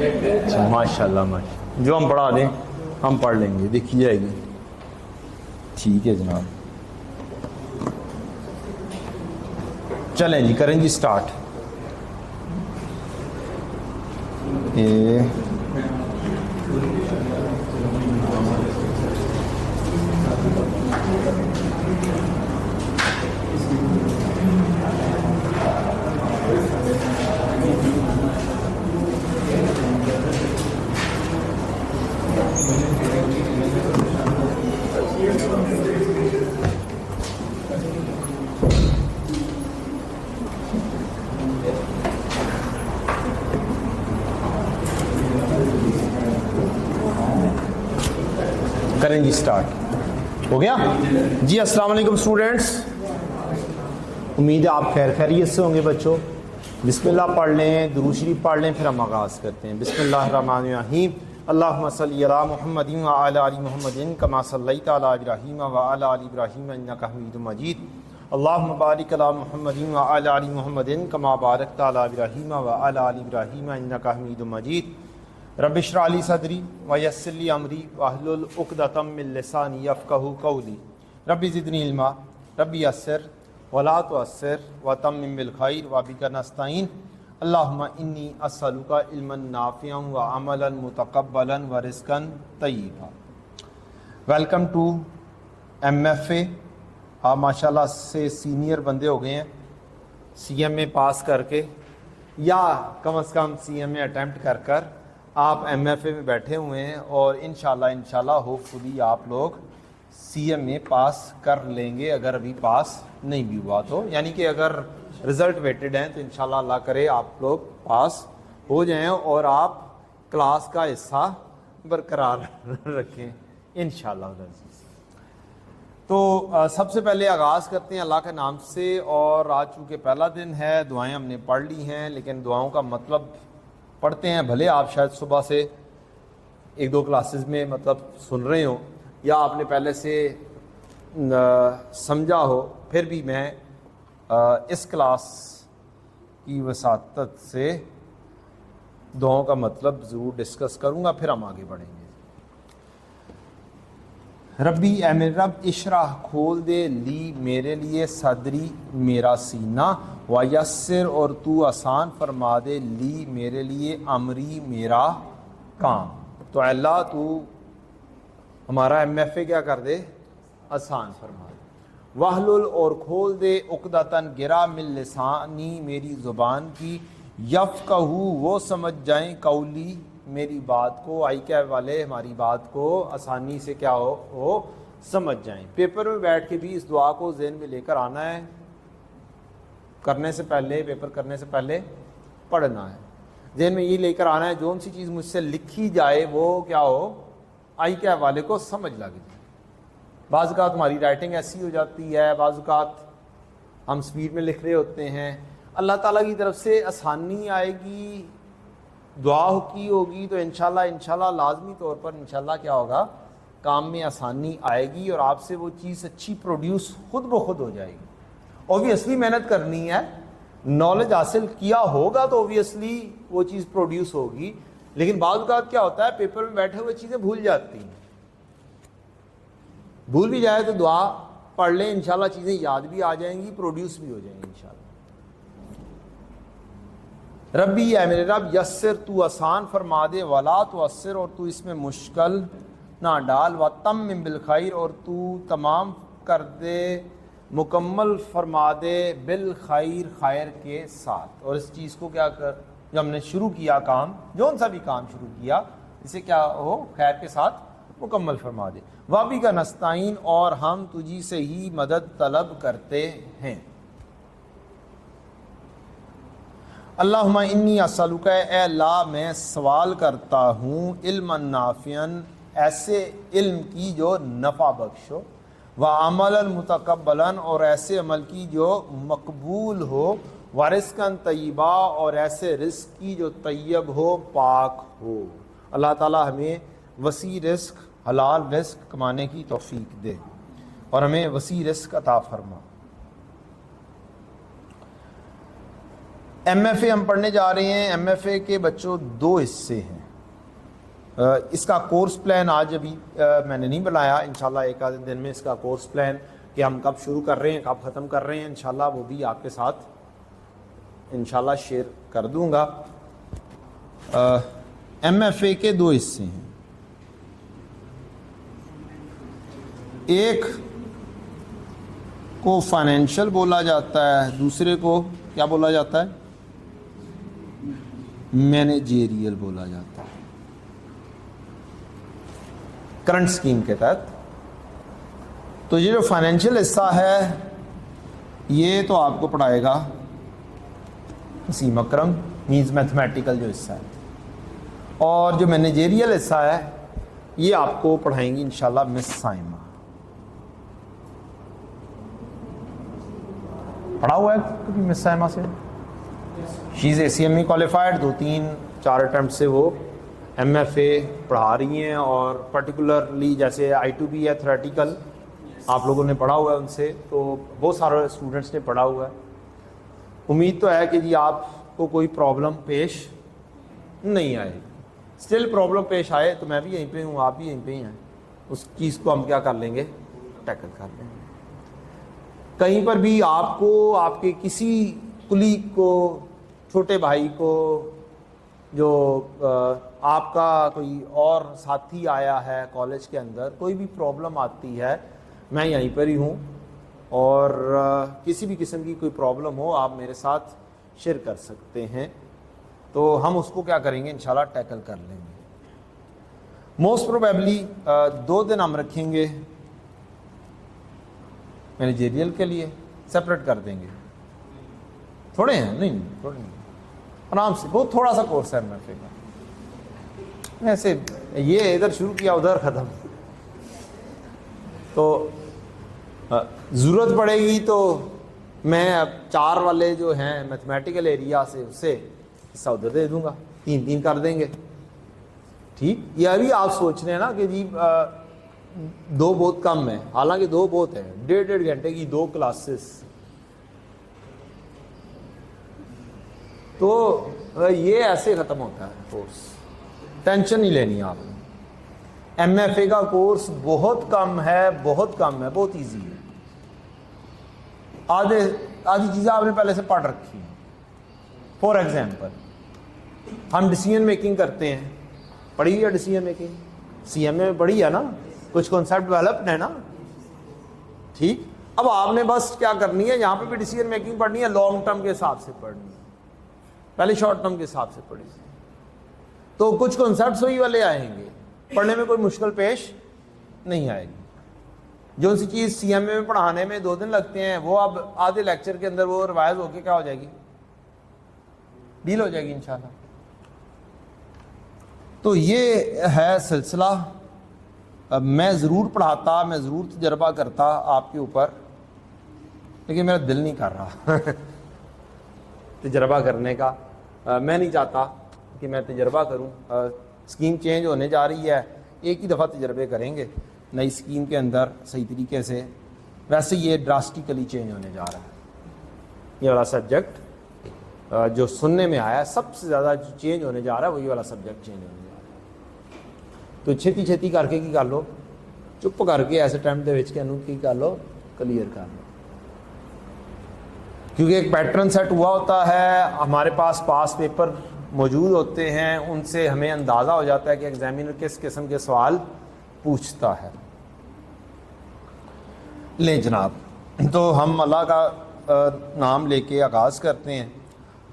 अच्छा माशाल्लाह माशा, जो हम पढ़ा दें हम पढ़ लेंगे, देखी जाएगी। ठीक है जनाब, चलें जी, करें जी स्टार्ट। करें जी स्टार्ट। हो गया जी। अस्सलाम वालेकुम स्टूडेंट्स, उम्मीद है आप खैर खैरियत से होंगे बच्चों। बिस्मिल्लाह पढ़ लें, दुरूद शरीफ पढ़ लें, फिर हम आगाज़ करते हैं। बिस्मिल्लाहिर्रहमानिर्रहीम। अल्लाहुम्मा सल्ली अला मुहम्मदिन व अला आलि मुहम्मदिन कमा सल्लैता अला इब्राहीम व अला आलि इब्राहीम इन्नका हमीदुम मजीद। अल्लाहुम्मा बारिक अला मुहम्मदिन व अला आलि मुहम्मदिन कमा बारकता अला इब्राहीम व अला आलि इब्राहीम इन्नका हमीदुम मजीद। रब्बि इश्रह ली सदरी व यस्सिर ली अमरी वहलुल उक़दतम मिन लिसानी यफ़क़हू क़ौली। रब्बि ज़िदनी इल्मा रब्बि यस्सिर वला तुअस्सिर व तम्मिम बिल खैर व बिका नस्तईन। अल्लाहुम्मा इन्नी अस्अलुका इल्मन नाफ़िअन व अमलन मुतक़ब्बलन व रिज़्क़न तय्यिबा। Welcome to MFA। आप माशाल्लाह से सीनियर बंदे हो गए हैं CMA पास करके, या कम से कम CMA अटैम्प्ट कर आप MFA में बैठे हुए हैं, और इंशाल्लाह होपफुली आप लोग CMA पास कर लेंगे। अगर अभी पास नहीं भी हुआ तो, यानी कि अगर रिज़ल्ट वेटेड हैं तो इंशाल्लाह अल्लाह करे आप लोग पास हो जाएं और आप क्लास का हिस्सा बरकरार रखें इंशाल्लाह। तो सबसे पहले आगाज़ करते हैं अल्लाह के नाम से। और आज चूँकि पहला दिन है, दुआएं हमने पढ़ ली हैं, लेकिन दुआओं का मतलब पढ़ते हैं। भले आप शायद सुबह से एक दो क्लासेस में मतलब सुन रहे हो, या आपने पहले से समझा हो, फिर भी मैं इस क्लास की वसातत से दुआओं का मतलब ज़रूर डिस्कस करूँगा, फिर हम आगे बढ़ेंगे। रब्बी ए मेरे रब इशराह खोल दे ली मेरे लिए सदरी मेरा सीना व यस्सिर और तू आसान फरमा दे ली मेरे लिए अमरी मेरा काम। तो अल्लाह तू हमारा MFA क्या कर दे, आसान फरमा दे। वहलुल और खोल दे उक़दतन गिरा मिल लिसानी मेरी ज़ुबान की यफ़क़हू वो समझ जाएं कौली मेरी बात को। आई क्या वाले हमारी बात को आसानी से क्या हो समझ जाएं। पेपर में बैठ के भी इस दुआ को ज़हन में लेकर आना है, करने से पहले, पेपर करने से पहले पढ़ना है, ज़हन में ये लेकर आना है जो सी चीज़ मुझसे लिखी जाए वो क्या हो, आई क्या वाले को समझ लग जाए। बाज़ औक़ात हमारी राइटिंग ऐसी हो जाती है, बाज़ औक़ात हम स्पीड में लिख रहे होते हैं। अल्लाह ताला की तरफ से आसानी आएगी, दुआ की होगी तो इंशाल्लाह लाजमी तौर पर इंशाल्लाह क्या होगा, काम में आसानी आएगी और आपसे वो चीज़ अच्छी प्रोड्यूस खुद ब खुद हो जाएगी। ऑब्वियसली मेहनत करनी है, नॉलेज हासिल किया होगा तो ऑब्वियसली वो चीज़ प्रोड्यूस होगी। लेकिन बाद औक़ात क्या होता है, पेपर में बैठे हुए चीज़ें भूल जाती हैं। भूल भी जाए तो दुआ पढ़ लें, इंशाल्लाह चीज़ें याद भी आ जाएंगी, प्रोड्यूस भी हो जाएंगी इंशाल्लाह। रब्बी है मेरे रब यस्सिर तू आसान फरमा दे, वला तो अस्सिर और तू इसमें मुश्किल ना डाल, व तम्मिम बिल खैर और तू तमाम कर दे, मुकम्मल फरमा दे बिल खैर खैर के साथ। और इस चीज़ को क्या कर, जब हमने शुरू किया काम, जौन सा भी काम शुरू किया, इसे क्या हो खैर के साथ मुकम्मल फरमा दे। वाबी का नस्ताइन और हम तुझी से ही मदद तलब करते हैं। अल्लाहुम्मा इन्नी अस्सअलुका ए अल्लाह मैं सवाल करता हूँ इल्मन नाफ़िअन ऐसे इल्म की जो नफ़ा बख्श हो, व अमलन मुतक़ब्बलन और ऐसे अमल की जो मकबूल हो, व रिज़्क़न तय्यबा और ऐसे रिज़्क़ की जो तय्यब हो, पाक हो। अल्लाह ताला हमें वसी रिज़्क़, हलाल रिज़्क़ कमाने की तौफ़ीक दे और हमें वसी रिज़्क़ अता फरमा। MFA हम पढ़ने जा रहे हैं। MFA के बच्चों 2 हिस्से हैं। इसका कोर्स प्लान आज अभी मैंने नहीं बनाया, इंशाल्लाह एक आधे दिन में इसका कोर्स प्लान कि हम कब शुरू कर रहे हैं कब ख़त्म कर रहे हैं इंशाल्लाह वो भी आपके साथ इंशाल्लाह शेयर कर दूंगा। MFA के 2 हिस्से हैं, एक को फाइनेंशियल बोला जाता है, दूसरे को क्या बोला जाता है, मैनेजेरियल बोला जाता है करंट स्कीम के तहत। तो ये जो फाइनेंशियल हिस्सा है ये तो आपको पढ़ाएगा वसीम अकरम, मीन्स मैथमेटिकल जो हिस्सा है, और जो मैनेजेरियल हिस्सा है ये आपको पढ़ाएंगी इंशाल्लाह मिस साइमा। पढ़ा हुआ है कभी मिस साइमा से? She is ACME qualified, 2-3-4 attempt से वो MFA पढ़ा रही हैं, और पर्टिकुलरली जैसे I2B है थ्योरेटिकल आप लोगों ने पढ़ा हुआ है उनसे, तो बहुत सारे स्टूडेंट्स ने पढ़ा हुआ है। उम्मीद तो है कि जी आपको कोई प्रॉब्लम पेश नहीं आएगी। स्टिल प्रॉब्लम पेश आए तो मैं भी यहीं पे हूँ, आप भी यहीं पे ही हैं, उस चीज़ को हम क्या कर लेंगे, टैकल कर लेंगे। कहीं पर भी आपको आपके किसी कुलीग को, छोटे भाई को, जो आपका कोई और साथी आया है कॉलेज के अंदर, कोई भी प्रॉब्लम आती है मैं यहीं पर ही हूँ, और किसी भी किस्म की कोई प्रॉब्लम हो आप मेरे साथ शेयर कर सकते हैं, तो हम उसको क्या करेंगे इंशाल्लाह टैकल कर लेंगे। मोस्ट प्रोबेबली 2 दिन हम रखेंगे मैनेजेरियल के लिए, सेपरेट कर देंगे। थोड़े हैं नहीं थोड़े नहीं, आराम से, बहुत थोड़ा सा कोर्स है MFA का, ऐसे ये इधर शुरू किया उधर ख़त्म। तो ज़रूरत पड़ेगी तो मैं अब 4 वाले जो हैं मैथमेटिकल एरिया से उससे हिस्सा उधर दे दूंगा, 3-3 कर देंगे। ठीक, ये अभी आप सोच रहे हैं ना कि जी 2 बहुत कम है, हालांकि 2 बहुत है, 1.5 घंटे की 2 क्लासेस। तो ये ऐसे ख़त्म होता है कोर्स, टेंशन नहीं लेनी आपने। MFA का कोर्स बहुत कम है, बहुत कम है, बहुत इजी है। आधी चीज़ें आपने पहले से पढ़ रखी हैं। फॉर एग्जांपल हम डिसीजन मेकिंग करते हैं, पढ़ी है डिसीजन मेकिंग, CMA में पढ़ी है ना, कुछ कॉन्सेप्ट डेवलप्ड है ना। ठीक, अब आपने बस क्या करनी है, यहाँ पे भी डिसीजन मेकिंग पढ़नी है, लॉन्ग टर्म के हिसाब से पढ़नी है, पहले शॉर्ट टर्म के हिसाब से पढ़ी। तो कुछ कॉन्सेप्ट्स वही वाले आएंगे, पढ़ने में कोई मुश्किल पेश नहीं आएगी। जो सी चीज़ CMA में पढ़ाने में 2 दिन लगते हैं, वो अब आधे लेक्चर के अंदर वो रिवाइज होके क्या हो जाएगी, डील हो जाएगी इंशाल्लाह। तो ये है सिलसिला। अब मैं ज़रूर पढ़ाता, मैं ज़रूर तजर्बा करता आपके ऊपर, लेकिन मेरा दिल नहीं कर रहा तजर्बा करने का। मैं नहीं चाहता कि मैं तजर्बा करूं। स्कीम चेंज होने जा रही है, एक ही दफ़ा तजर्बे करेंगे नई स्कीम के अंदर सही तरीके से। वैसे ये ड्रास्टिकली चेंज होने जा रहा है, ये वाला सब्जेक्ट जो सुनने में आया सबसे ज़्यादा जो चेंज होने जा रहा है वही वाला सब्जेक्ट चेंज होने जा रहा है। तो छेती छेती करके की कर लो, चुप करके ऐसे टाइम के विच की कर लो, क्लीयर कर लो, क्योंकि एक पैटर्न सेट हुआ होता है, हमारे पास पास पेपर मौजूद होते हैं, उनसे हमें अंदाज़ा हो जाता है कि एग्जामिनर किस किस्म के सवाल पूछता है। ले जनाब, तो हम अल्लाह का नाम लेके आगाज़ करते हैं।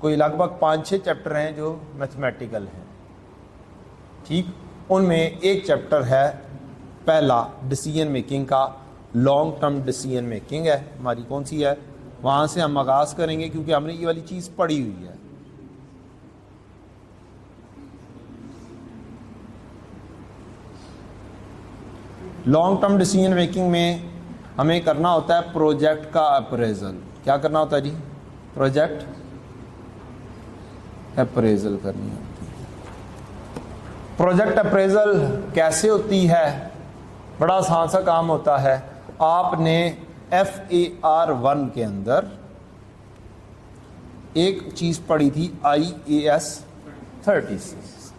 कोई लगभग 5-6 चैप्टर हैं जो मैथमेटिकल हैं। ठीक, उनमें एक चैप्टर है पहला डिसीजन मेकिंग का, लॉन्ग टर्म डिसीजन मेकिंग है हमारी, कौन सी है, वहाँ से हम आगाज़ करेंगे क्योंकि हमने ये वाली चीज़ पढ़ी हुई है। लॉन्ग टर्म डिसीजन मेकिंग में हमें करना होता है प्रोजेक्ट का अप्रेजल। क्या करना होता है जी, प्रोजेक्ट अप्रेजल करनी होती है। प्रोजेक्ट अप्रेजल कैसे होती है, बड़ा आसान सा काम होता है। आपने FAR 1 के अंदर एक चीज़ पड़ी थी IAS 36।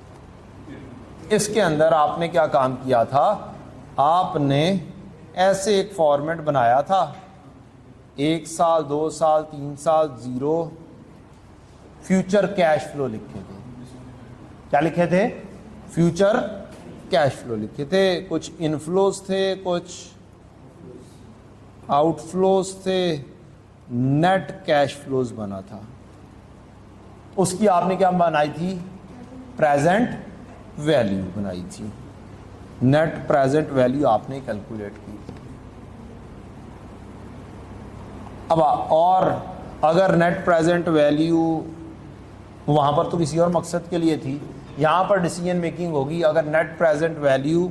इसके अंदर आपने क्या काम किया था, आपने ऐसे एक फॉर्मेट बनाया था, 1 साल 2 साल 3 साल 0 फ्यूचर कैश फ्लो लिखे थे। क्या लिखे थे? फ्यूचर कैश फ्लो लिखे थे। कुछ इनफ्लोज थे, कुछ आउटफ्लोज थे, नेट कैश फ्लोज बना था। उसकी आपने क्या बनाई थी? प्रेजेंट वैल्यू बनाई थी। नेट प्रेजेंट वैल्यू आपने कैलकुलेट की। अब और अगर नेट प्रेजेंट वैल्यू वहां पर तो किसी और मकसद के लिए थी, यहां पर डिसीजन मेकिंग होगी। अगर net present value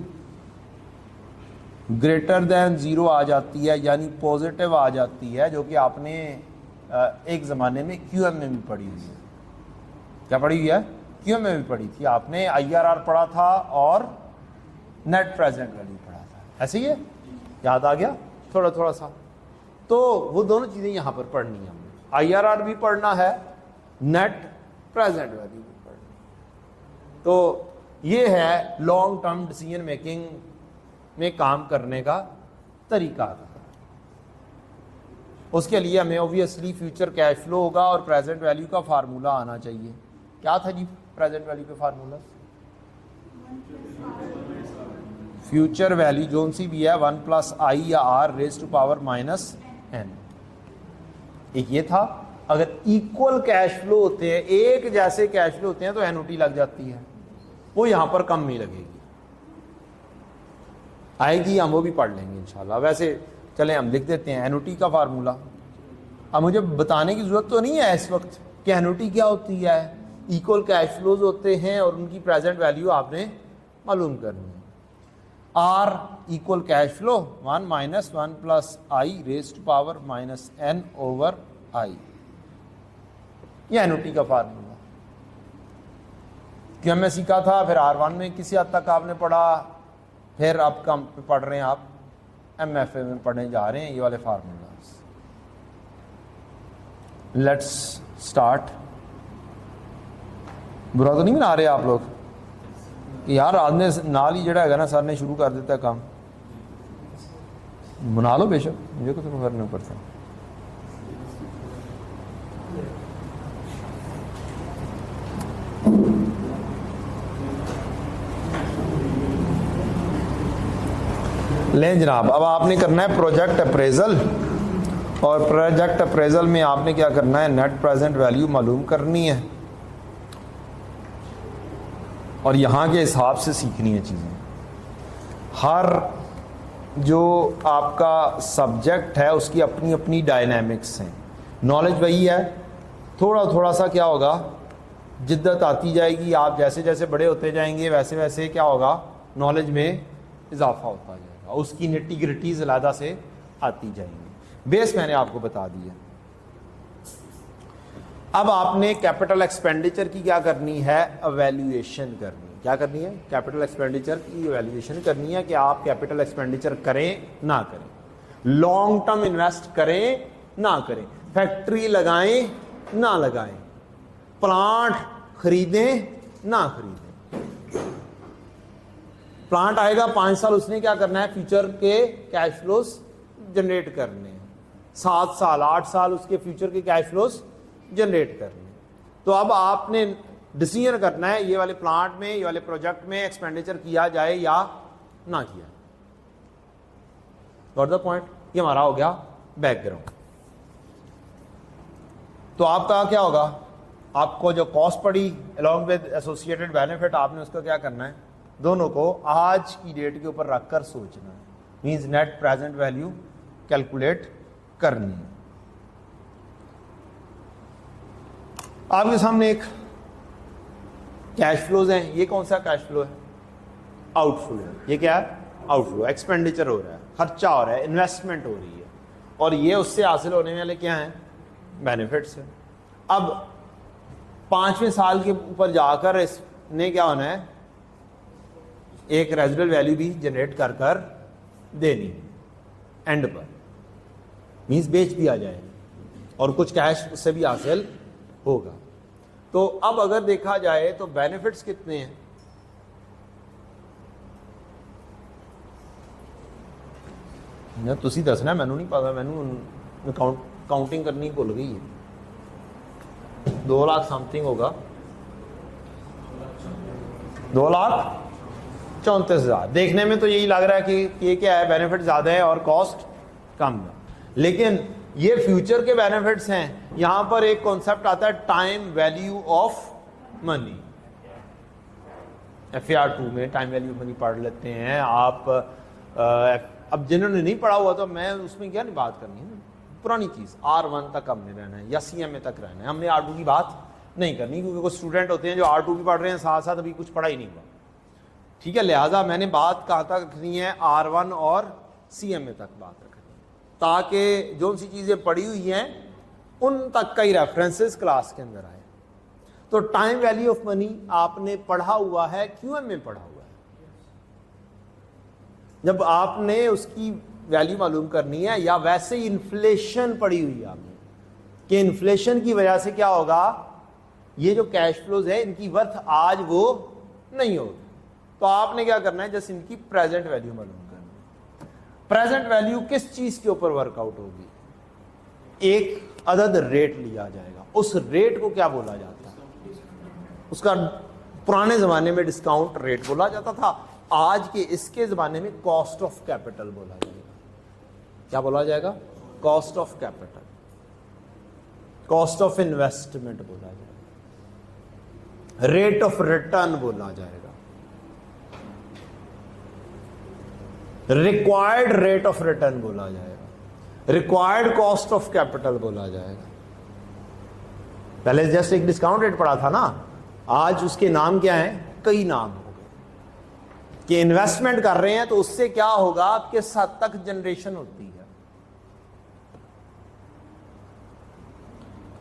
greater than 0 आ जाती है, यानी पॉजिटिव आ जाती है, जो कि आपने एक ज़माने में QM में भी पढ़ी हुई है। क्या पढ़ी हुई है? QM में भी पढ़ी थी आपने। IRR पढ़ा था और नेट प्रेजेंट वैल्यू पढ़ा था। ऐसे ही है? याद आ गया थोड़ा थोड़ा सा? तो वो दोनों चीज़ें यहाँ पर पढ़नी है हमने। IRR भी पढ़ना है, नेट प्रेजेंट वैल्यू भी पढ़नी है। तो ये है लॉन्ग टर्म डिसीजन मेकिंग में काम करने का तरीका। उसके लिए हमें ऑब्वियसली फ्यूचर कैश फ्लो होगा और प्रेजेंट वैल्यू का फार्मूला आना चाहिए। क्या था जी प्रेजेंट वैल्यू का फार्मूला? फ्यूचर वैल्यू जोन सी भी है 1 + I या R raise to power -n। एक ये था। अगर इक्वल कैश फ्लो होते हैं, एक जैसे कैश फ्लो होते हैं, तो एनओटी लग जाती है। वो यहां पर कम नहीं लगेगी, आएगी, हम वो भी पढ़ लेंगे इंशाल्लाह। वैसे चलें हम लिख देते हैं एनओटी का फार्मूला। अब मुझे बताने की जरूरत तो नहीं है इस वक्त कि एनओटी क्या होती है। इक्वल कैश फ्लोज होते हैं और उनकी प्रेजेंट वैल्यू आपने मालूम करनी है। R equal cash flow 1 - 1 + I raise to power -n over I। यह एनओटी का फार्मूला क्यों मैं सीखा था। फिर R1 में किसी हद तक आपने पढ़ा, फिर अब कम पढ़ रहे हैं आप, MFA में पढ़ने जा रहे हैं ये वाले फार्मूलाज। Let's start. बुरा तो नहीं बना रहे आप लोग कि यार आदमी नाल ही जड़ा है ना सर ने शुरू कर देता है काम? बना लो बेशक, मुझे कुछ फर्क नहीं पड़ता। लें जनाब, अब आपने करना है प्रोजेक्ट अप्रेजल। और प्रोजेक्ट अप्रेजल में आपने क्या करना है? नेट प्रेजेंट वैल्यू मालूम करनी है और यहाँ के हिसाब से सीखनी है चीज़ें। हर जो आपका सब्जेक्ट है उसकी अपनी अपनी डायनामिक्स हैं। नॉलेज वही है, थोड़ा थोड़ा सा क्या होगा, जिद्दत आती जाएगी। आप जैसे जैसे बड़े होते जाएंगे वैसे वैसे क्या होगा, नॉलेज में इजाफा होता जाएगा, उसकी निटी ग्रिटीज अलहदा से आती जाएंगी। बेस मैंने आपको बता दिया। अब आपने कैपिटल एक्सपेंडिचर की क्या करनी है? एवेल्यूएशन करनी है। क्या करनी है? कैपिटल एक्सपेंडिचर की एवेल्यूएशन करनी है कि आप कैपिटल एक्सपेंडिचर करें ना करें, लॉन्ग टर्म इन्वेस्ट करें ना करें, फैक्ट्री लगाएं ना लगाएं, प्लांट खरीदें ना खरीदें। प्लांट आएगा 5 साल, उसने क्या करना है? फ्यूचर के कैश फ्लोज जनरेट करने हैं। 7 साल 8 साल उसके फ्यूचर के कैश फ्लोज जनरेट करने। तो अब आपने डिसीजन करना है ये वाले प्लांट में, ये वाले प्रोजेक्ट में एक्सपेंडिचर किया जाए या ना किया। Got the point? ये हमारा हो गया बैकग्राउंड। तो आपका क्या होगा? आपको जो कॉस्ट पड़ी अलॉन्ग विद एसोसिएटेड बेनिफिट, आपने उसका क्या करना है? दोनों को आज की डेट के ऊपर रखकर सोचना है। Means net present value calculate करनी है। आपके सामने एक कैश फ्लोज हैं। ये कौन सा कैश फ्लो है? आउटफ्लो है। ये क्या है? आउटफ्लो। एक्सपेंडिचर हो रहा है, खर्चा हो रहा है, इन्वेस्टमेंट हो रही है, और ये उससे हासिल होने वाले क्या हैं? बेनिफिट्स हैं। अब 5वें साल के ऊपर जाकर इसने क्या होना है? एक रेजिडुअल वैल्यू भी जनरेट कर कर देनी एंड पर, मीन्स बेच दिया जाए और कुछ कैश उससे भी हासिल होगा। तो अब अगर देखा जाए तो बेनिफिट्स कितने हैं, ना तुसी दसना, मैनू नहीं पता, मैनू काउंटिंग करनी भुल गई है। 2 लाख समथिंग होगा, 2,34,000। देखने में तो यही लग रहा है कि ये क्या है, बेनिफिट ज़्यादा है और कॉस्ट कम है, लेकिन ये फ्यूचर के बेनिफिट्स हैं। यहां पर एक कॉन्सेप्ट आता है time value of money. FAR2 में टाइम वैल्यू ऑफ मनी पढ़ लेते हैं आप। अब जिन्होंने नहीं पढ़ा हुआ तो मैं उसमें क्या नहीं बात करनी है, पुरानी चीज़ R1 तक हमने रहना है या CMA तक रहना है, हमने R2 की बात नहीं करनी, क्योंकि कुछ स्टूडेंट होते हैं जो R2 भी पढ़ रहे हैं साथ साथ अभी कुछ पढ़ा ही नहीं हुआ। ठीक है, लिहाजा मैंने बात कहाँ तक रखनी है, R1 और CMA तक बात रखनी है, ताकि जो सी चीज़ें पढ़ी हुई हैं उन तक का ही रेफरेंसेस क्लास के अंदर आए। तो टाइम वैल्यू ऑफ मनी आपने पढ़ा हुआ है, QM में पढ़ा हुआ है। जब आपने उसकी वैल्यू मालूम करनी है, या वैसे ही इन्फ्लेशन पड़ी हुई है आपने कि इन्फ्लेशन की वजह से क्या होगा, ये जो कैश फ्लोज है इनकी वर्थ आज वो नहीं होगी, तो आपने क्या करना है, जस्ट इनकी प्रेजेंट वैल्यू मालूम करनी है। प्रेजेंट वैल्यू किस चीज के ऊपर वर्कआउट होगी, एक अदद रेट लिया जाएगा, उस रेट को क्या बोला जाता है, उसका पुराने जमाने में डिस्काउंट रेट बोला जाता था, आज के इसके ज़माने में कॉस्ट ऑफ कैपिटल बोला जाएगा। क्या बोला जाएगा, cost of capital, cost of investment बोला जाएगा, रेट ऑफ रिटर्न बोला जाएगा, रिक्वायर्ड रेट ऑफ रिटर्न बोला जाएगा, रिक्वायर्ड कॉस्ट ऑफ कैपिटल बोला जाएगा। पहले जस्ट एक डिस्काउंट रेट पड़ा था ना, आज उसके नाम क्या है, कई नाम हो गए कि इन्वेस्टमेंट कर रहे हैं तो उससे क्या होगा, किस हद तक जनरेशन होती है।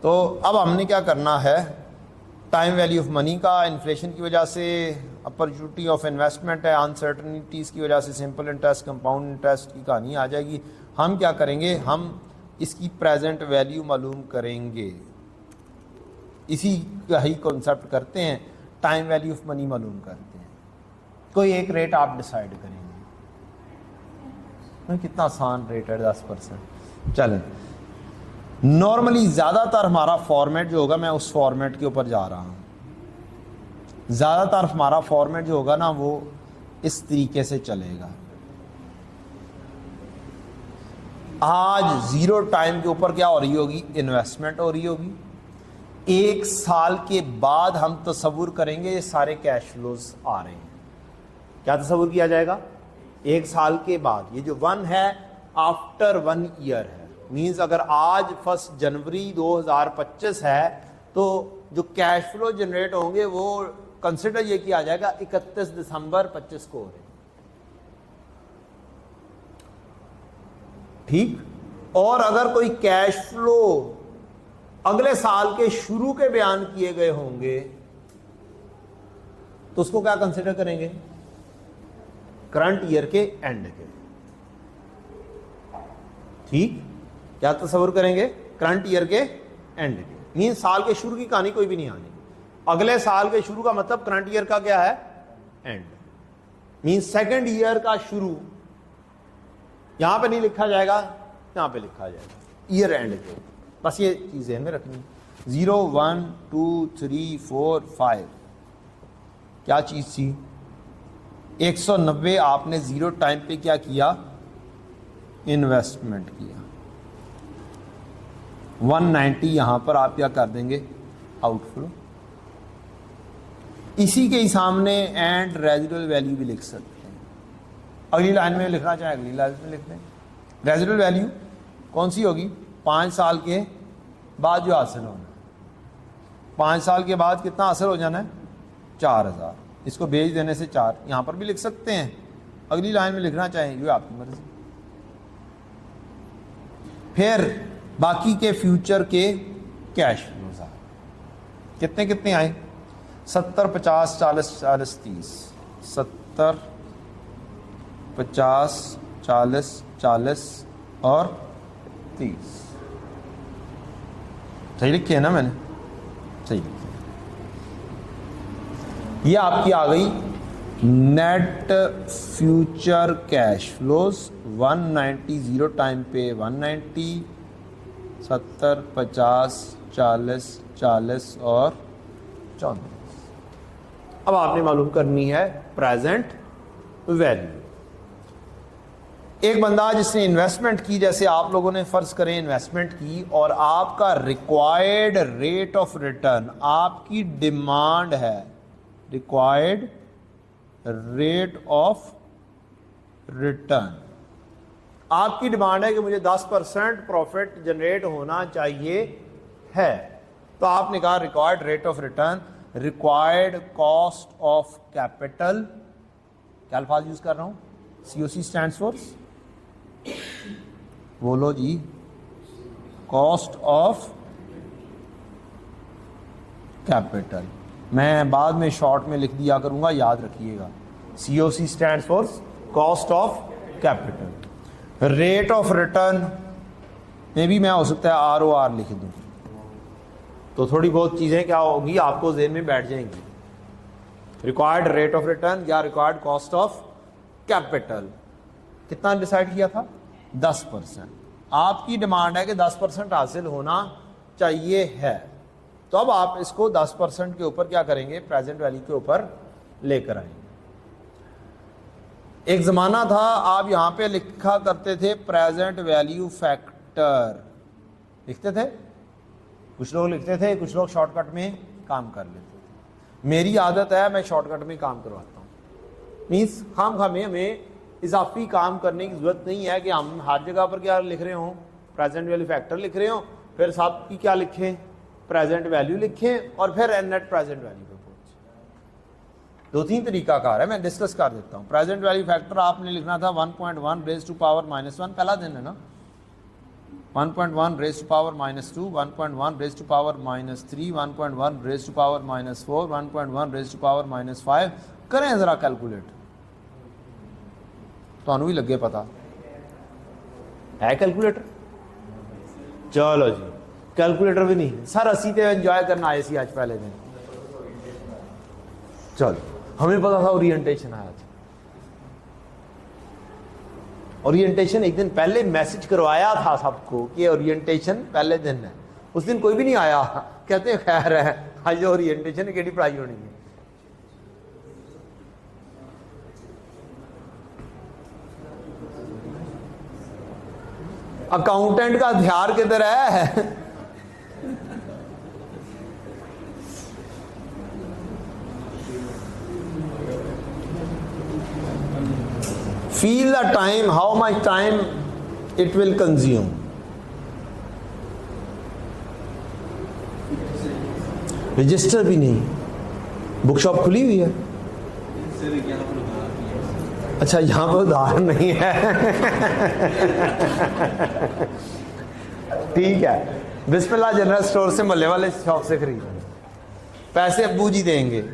तो अब हमने क्या करना है, टाइम वैल्यू ऑफ मनी का, इन्फ्लेशन की वजह से अपॉर्चुनिटी ऑफ इन्वेस्टमेंट है, अनसर्टनिटीज़ की वजह से सिंपल इंटरेस्ट, कंपाउंड इंटरेस्ट की कहानी आ जाएगी। हम क्या करेंगे, हम इसकी प्रेजेंट वैल्यू मालूम करेंगे, इसी का ही कॉन्सेप्ट करते हैं, टाइम वैल्यू ऑफ मनी मालूम करते हैं। कोई एक रेट आप डिसाइड करेंगे, कितना आसान रेट है, 10%। चलें, नॉर्मली ज़्यादातर हमारा फॉर्मेट जो होगा, मैं उस फॉर्मेट के ऊपर जा रहा हूँ, ज़्यादातर हमारा फॉर्मेट जो होगा ना वो इस तरीके से चलेगा। आज जीरो टाइम के ऊपर क्या हो रही होगी, इन्वेस्टमेंट हो रही होगी। 1 साल के बाद हम तसव्वुर करेंगे ये सारे कैश फ्लोज आ रहे हैं। क्या तसव्वुर किया जाएगा, 1 साल के बाद, ये जो 1 है आफ्टर 1 ईयर है, मीन्स अगर आज 1 जनवरी 2025 है तो जो कैश फ्लो जनरेट होंगे वो कंसिडर ये किया जाएगा 31 दिसंबर 25 को हो रहे, ठीक। और अगर कोई कैश फ्लो अगले साल के शुरू के बयान किए गए होंगे तो उसको क्या कंसिडर करेंगे, करंट ईयर के एंड के, ठीक। क्या तस्वीर करेंगे, करंट ईयर के एंड के, मीन साल के शुरू की कहानी कोई भी नहीं आनी, अगले साल के शुरू का मतलब करंट ईयर का क्या है, एंड, मीन सेकंड ईयर का शुरू। यहां पे नहीं लिखा जाएगा, यहां पे लिखा जाएगा ईयर एंड के, बस ये चीजें में रखनी। 0 1 2 3 4 5 क्या चीज थी, 190 आपने जीरो टाइम पे क्या किया, इन्वेस्टमेंट किया। 190 यहां पर आप क्या कर देंगे, आउटफ्लो। इसी के ही सामने एंड रेजिडुअल वैल्यू भी लिख सकते हैं, अगली लाइन में लिखना चाहे अगली लाइन में लिख दें। रेजिडुअल वैल्यू कौन सी होगी, 5 साल के बाद जो हासिल होना है, 5 साल के बाद कितना हासिल हो जाना है, 4000, इसको भेज देने से 4, यहां पर भी लिख सकते हैं, अगली लाइन में लिखना चाहें, ये आपकी मर्जी। फिर बाकी के फ्यूचर के कैश फ्लोज आए, कितने कितने आए, 70 50 40 40 30, 70 50 40 40 और 30, सही लिखे है ना मैंने, सही, ये आपकी आ गई net future cash flows 190 zero time पे 190 70 50 40 40 और 34। अब आपने मालूम करनी है प्रेजेंट वैल्यू। एक बंदा जिसने इन्वेस्टमेंट की, जैसे आप लोगों ने फर्ज करें इन्वेस्टमेंट की और आपका रिक्वायर्ड रेट ऑफ रिटर्न, आपकी डिमांड है रिक्वायर्ड रेट ऑफ रिटर्न, आपकी डिमांड है कि मुझे 10% प्रॉफिट जनरेट होना चाहिए है, तो आपने कहा required rate of return, required cost of capital, क्या अल्फाज यूज कर रहा हूं, COC स्टैंड्स फॉर, बोलो जी, कॉस्ट ऑफ कैपिटल। मैं बाद में शॉर्ट में लिख दिया करूंगा, याद रखिएगा। COC stands for cost of capital. Rate of return में भी मैं हो सकता है ROR लिख दूं, तो थोड़ी बहुत चीजें क्या होगी आपको ज़हन में बैठ जाएंगी। रिक्वायर्ड रेट ऑफ रिटर्न या रिक्वायर्ड कॉस्ट ऑफ कैपिटल कितना डिसाइड किया था, 10%। आपकी डिमांड है कि 10% हासिल होना चाहिए है, तो अब आप इसको 10% के ऊपर क्या करेंगे, प्रेजेंट वैल्यू के ऊपर लेकर आएंगे। एक जमाना था आप यहां पे लिखा करते थे प्रेजेंट वैल्यू फैक्टर, लिखते थे, कुछ लोग लिखते थे, कुछ लोग शॉर्टकट में काम कर लेते थे। मेरी आदत है मैं शॉर्टकट में काम करवाता हूँ, मीन्स खाम में हमें इजाफी काम करने की जरूरत नहीं है कि हम हर जगह पर क्या लिख रहे हों, प्रेजेंट वैल्यू फैक्टर लिख रहे हों, फिर साथ की क्या लिखें, प्रेजेंट वैल्यू लिखें और फिर नेट प्रेजेंट वैल्यू पे पहुंचे। 2-3 तरीका कार है, मैं डिस्कस कर देता हूँ। प्रेजेंट वैल्यू फैक्टर आपने लिखना था 1.1 रेज़ टू पावर -1, पहला दिन है ना, 1.1 raise to power -2, 1.1 raise to power -3, 1.1 raise to power -4, 1.1 raise to power -5। करें जरा कैलकुलेट, तो भी लगे पता है कैलकुलेटर। चलो जी, कैलकुलेटर भी नहीं सर, असी तो एंजॉय करना आए सी आज पहले दिन। चलो, हमें पता था ओरिएंटेशन है आज। ओरिएंटेशन एक दिन पहले मैसेज करवाया था सबको कि ओरिएंटेशन पहले दिन है, उस दिन कोई भी नहीं आया, कहते खैर है आज ओरिएंटेशन केड़ी पढ़ाई होनी है। अकाउंटेंट का ध्यान किधर है, feel the time, how much time it will consume. Register भी नहीं, बुक शॉप खुली हुई है, अच्छा यहाँ पर उधार नहीं है ठीक है, बिस्मिल्लाह जनरल स्टोर से मल्ले वाले शॉप से खरीद, पैसे अब्बू जी देंगे।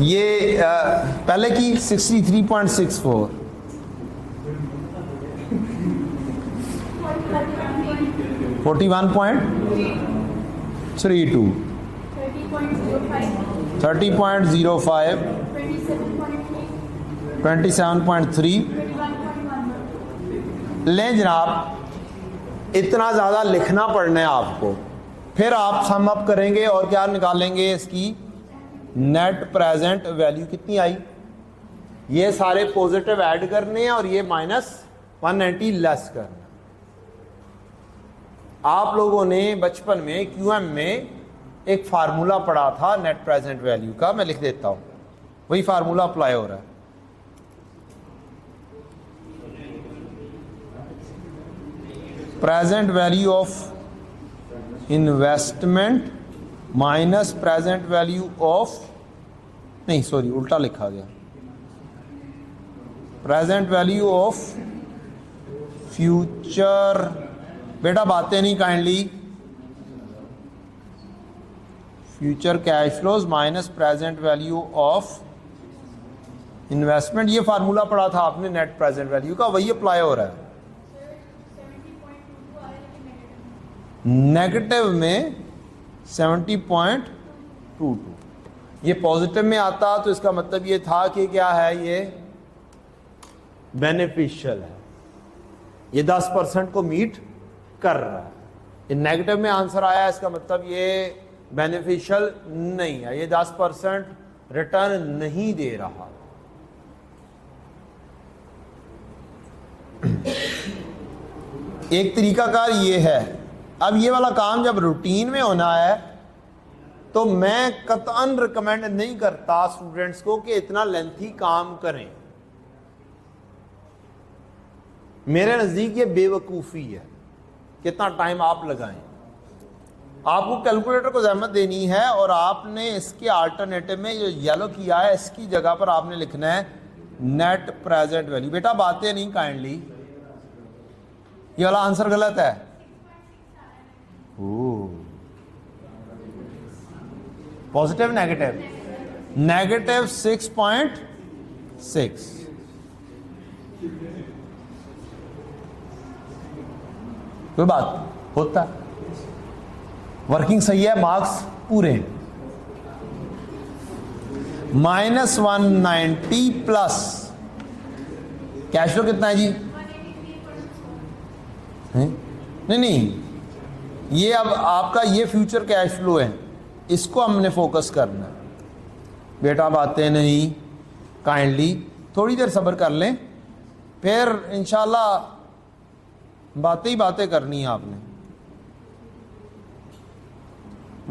ये पहले की 63.64, $41.32, 30.05, 27.3। लें जनाब, इतना ज़्यादा लिखना पड़ना है आपको, फिर आप सम अप करेंगे और क्या निकालेंगे, इसकी नेट प्रेजेंट वैल्यू कितनी आई। ये सारे पॉजिटिव ऐड करने हैं और ये -190 लेस करना। आप लोगों ने बचपन में QM में एक फार्मूला पढ़ा था नेट प्रेजेंट वैल्यू का, मैं लिख देता हूं, वही फार्मूला अप्लाई हो रहा है। Present value of investment minus present value of, नहीं सॉरी उल्टा लिखा गया, प्रेजेंट वैल्यू ऑफ फ्यूचर, बेटा बातें नहीं kindly, future cash flows minus present value of investment. ये फार्मूला पढ़ा था आपने नेट प्रेजेंट वैल्यू का, वही अप्लाई हो रहा है। नेगेटिव में 70.22, ये पॉजिटिव में आता तो इसका मतलब ये था कि क्या है, ये बेनिफिशियल है, ये 10% को मीट कर रहा है। ये नेगेटिव में आंसर आया, इसका मतलब ये बेनिफिशियल नहीं है, ये 10% रिटर्न नहीं दे रहा। एक तरीकाकार ये है। अब ये वाला काम जब रूटीन में होना है तो मैं कतअन रिकमेंड नहीं करता स्टूडेंट्स को कि इतना लेंथी काम करें। मेरे नज़दीक ये बेवकूफ़ी है। कितना टाइम आप लगाएं, आपको कैलकुलेटर को जहमत देनी है और आपने इसके अल्टरनेटिव में जो येलो किया है इसकी जगह पर आपने लिखना है नेट प्रेजेंट वैल्यू। बेटा बातें नहीं काइंडली, ये वाला आंसर गलत है। Positive negative, negative 6.6। कोई बात होता, वर्किंग सही है, मार्क्स पूरे। -190 प्लस कैश फ्लो कितना है जी? नहीं, ये अब आपका ये फ्यूचर कैश फ्लो है, इसको हमने फोकस करना है। बेटा बातें नहीं काइंडली, थोड़ी देर सब्र कर लें, फिर इंशाल्लाह बातें ही बातें करनी है आपने।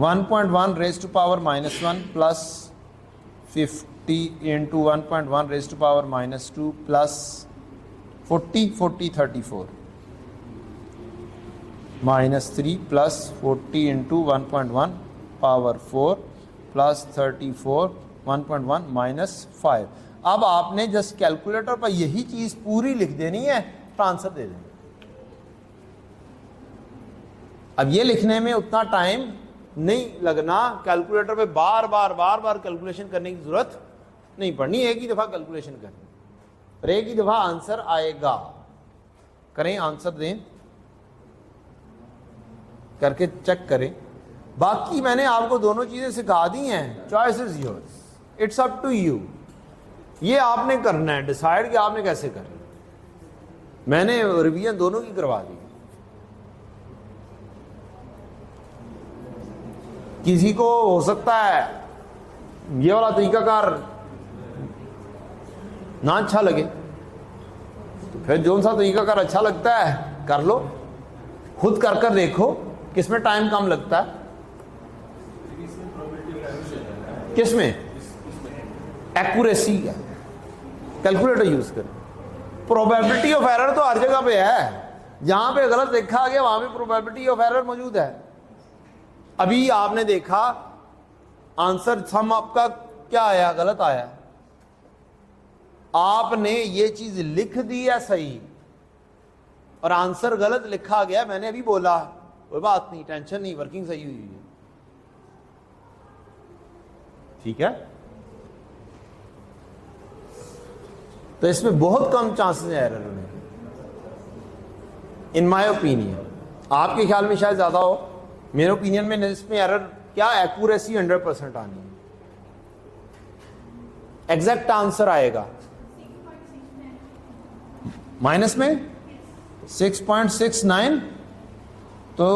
1.1 raise to power -1 plus 50 into 1.1 raise to power -2 plus 40 34 -3 plus 40 इंटू 1.1 पावर 4 प्लस 34 1.1 -5। अब आपने जस्ट कैलकुलेटर पर यही चीज़ पूरी लिख देनी है, तो आंसर दे देंगे। अब ये लिखने में उतना टाइम नहीं लगना, कैलकुलेटर पे बार बार कैलकुलेशन करने की जरूरत नहीं पड़नी, एक ही दफ़ा कैलकुलेशन करनी और एक ही दफ़ा आंसर आएगा। करें, आंसर दें, करके चेक करें। बाकी मैंने आपको दोनों चीज़ें सिखा दी हैं, choice is yours, it's up to you. ये आपने करना है डिसाइड कि आपने कैसे करना। मैंने रिवीजन दोनों की करवा दी। किसी को हो सकता है ये वाला तरीकाकार ना अच्छा लगे, तो फिर जो सा तरीकाकार अच्छा लगता है कर लो, खुद कर कर देखो किसमें टाइम कम लगता है। किसमें? एक्यूरेसी है, कैलकुलेटर यूज करें। प्रोबेबिलिटी ऑफ एरर तो हर जगह पे है, जहां पे गलत देखा गया वहां पे प्रोबेबिलिटी ऑफ एरर मौजूद है। अभी आपने देखा आंसर सम आपका क्या आया, गलत आया। आपने ये चीज लिख दी है सही और आंसर गलत लिखा गया। मैंने अभी बोला कोई बात नहीं, टेंशन नहीं, वर्किंग सही हुई है, ठीक है। तो इसमें बहुत कम चांसेस है एरर में, इन माय ओपिनियन। आपके ख्याल में शायद ज्यादा हो, मेरे ओपिनियन में इसमें एरर क्या, एक्यूरेसी 100% आनी है, एग्जैक्ट आंसर आएगा। माइनस में 6.69, तो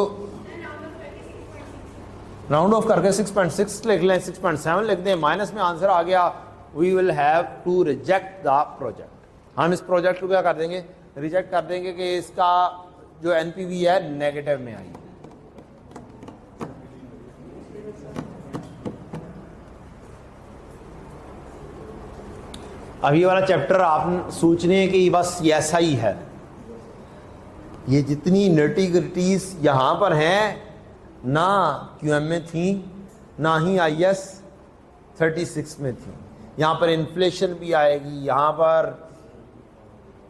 राउंड ऑफ करके 6.6 लिख लें, 6.7 लिख दें, माइनस में आंसर आ गया। We will have to reject the project. हम इस प्रोजेक्ट को क्या कर देंगे, रिजेक्ट कर देंगे कि इसका जो एनपीवी है नेगेटिव में आई। अब ये वाला चैप्टर आप सोचने कि बस ऐसा ही है, ये जितनी नटी ग्रिटीज यहाँ पर हैं ना QM में थी ना ही IS 36 में थी। यहाँ पर इन्फ्लेशन भी आएगी, यहाँ पर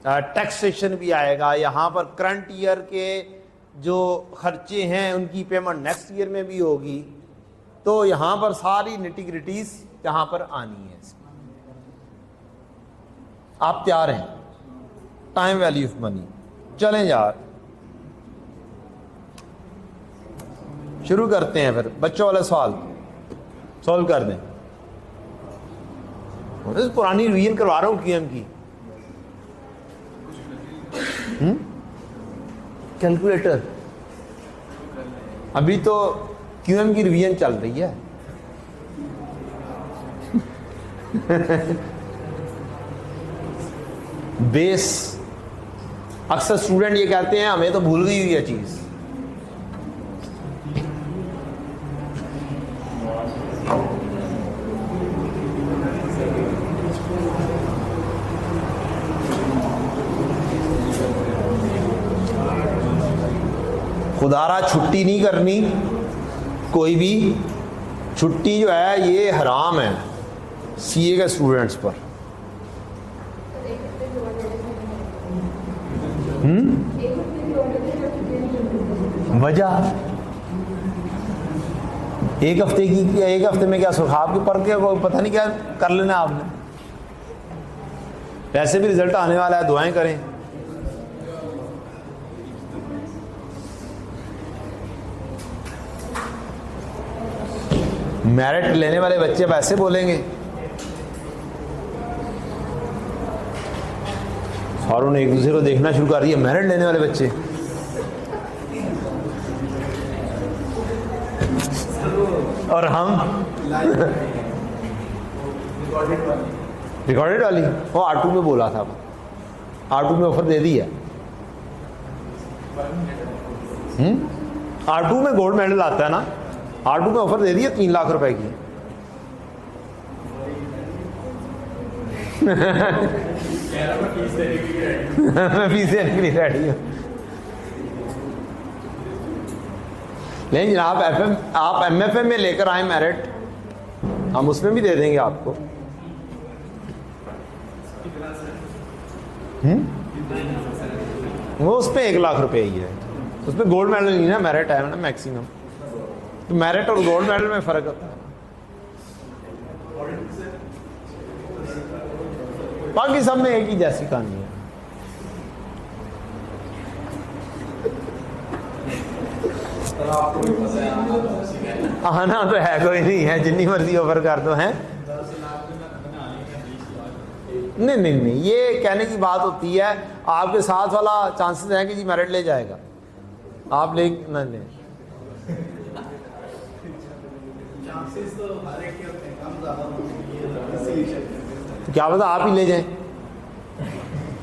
टैक्सेशन भी आएगा, यहाँ पर करंट ईयर के जो खर्चे हैं उनकी पेमेंट नेक्स्ट ईयर में भी होगी। तो यहां पर सारी निटी-ग्रिटीज यहां पर आनी है। आप तैयार हैं? Time value of money. चलें यार, शुरू करते हैं फिर बच्चों वाला सवाल सॉल्व कर दें। पुरानी रिवीजन करवा रहा हूं क्यूएम की। कैलकुलेटर अभी तो क्यूएम की रिवीजन चल रही है। बेस, अक्सर स्टूडेंट ये कहते हैं हमें तो भूल गई हुई है चीज। खुदारा छुट्टी नहीं करनी, कोई भी छुट्टी जो है ये हराम है सीए के स्टूडेंट्स पर। वजह एक हफ्ते की, एक हफ्ते में क्या सुखाब के पढ़ के पता नहीं क्या कर लेना आपने। वैसे भी रिजल्ट आने वाला है, दुआएं करें। मेरिट लेने वाले बच्चे वैसे बोलेंगे, और उन्हें एक दूसरे को देखना शुरू कर दिया, मेरिट लेने वाले बच्चे। और हम रिकॉर्डेड वाली वो R2 में बोला था, R2 में ऑफर दे दी है। R2 में गोल्ड मेडल आता है ना, R2 में ऑफर दे दी है 3 लाख रुपए की। मैं फीस देने के लिए रेडी हूँ। लेकिन जनाब आप MFM में लेकर आए मेरिट, हम उसमें भी दे देंगे आपको। वो उसमें 1 लाख रुपए ही है, उसमें गोल्ड मेडल नहीं ना, मेरिट है ना मैक्सिमम। तो मेरिट और गोल्ड मेडल में फर्क होता है। बाकी सब में एक ही जैसी कहानी है। आना तो है कोई नहीं है, जितनी मर्जी ऑफर कर दो है। नहीं नहीं नहीं, ये कहने की बात होती है, आपके साथ वाला चांसेस है कि जी मेरिट ले जाएगा, आप ले ना ले। तो क्या पता आप ही ले जाएं।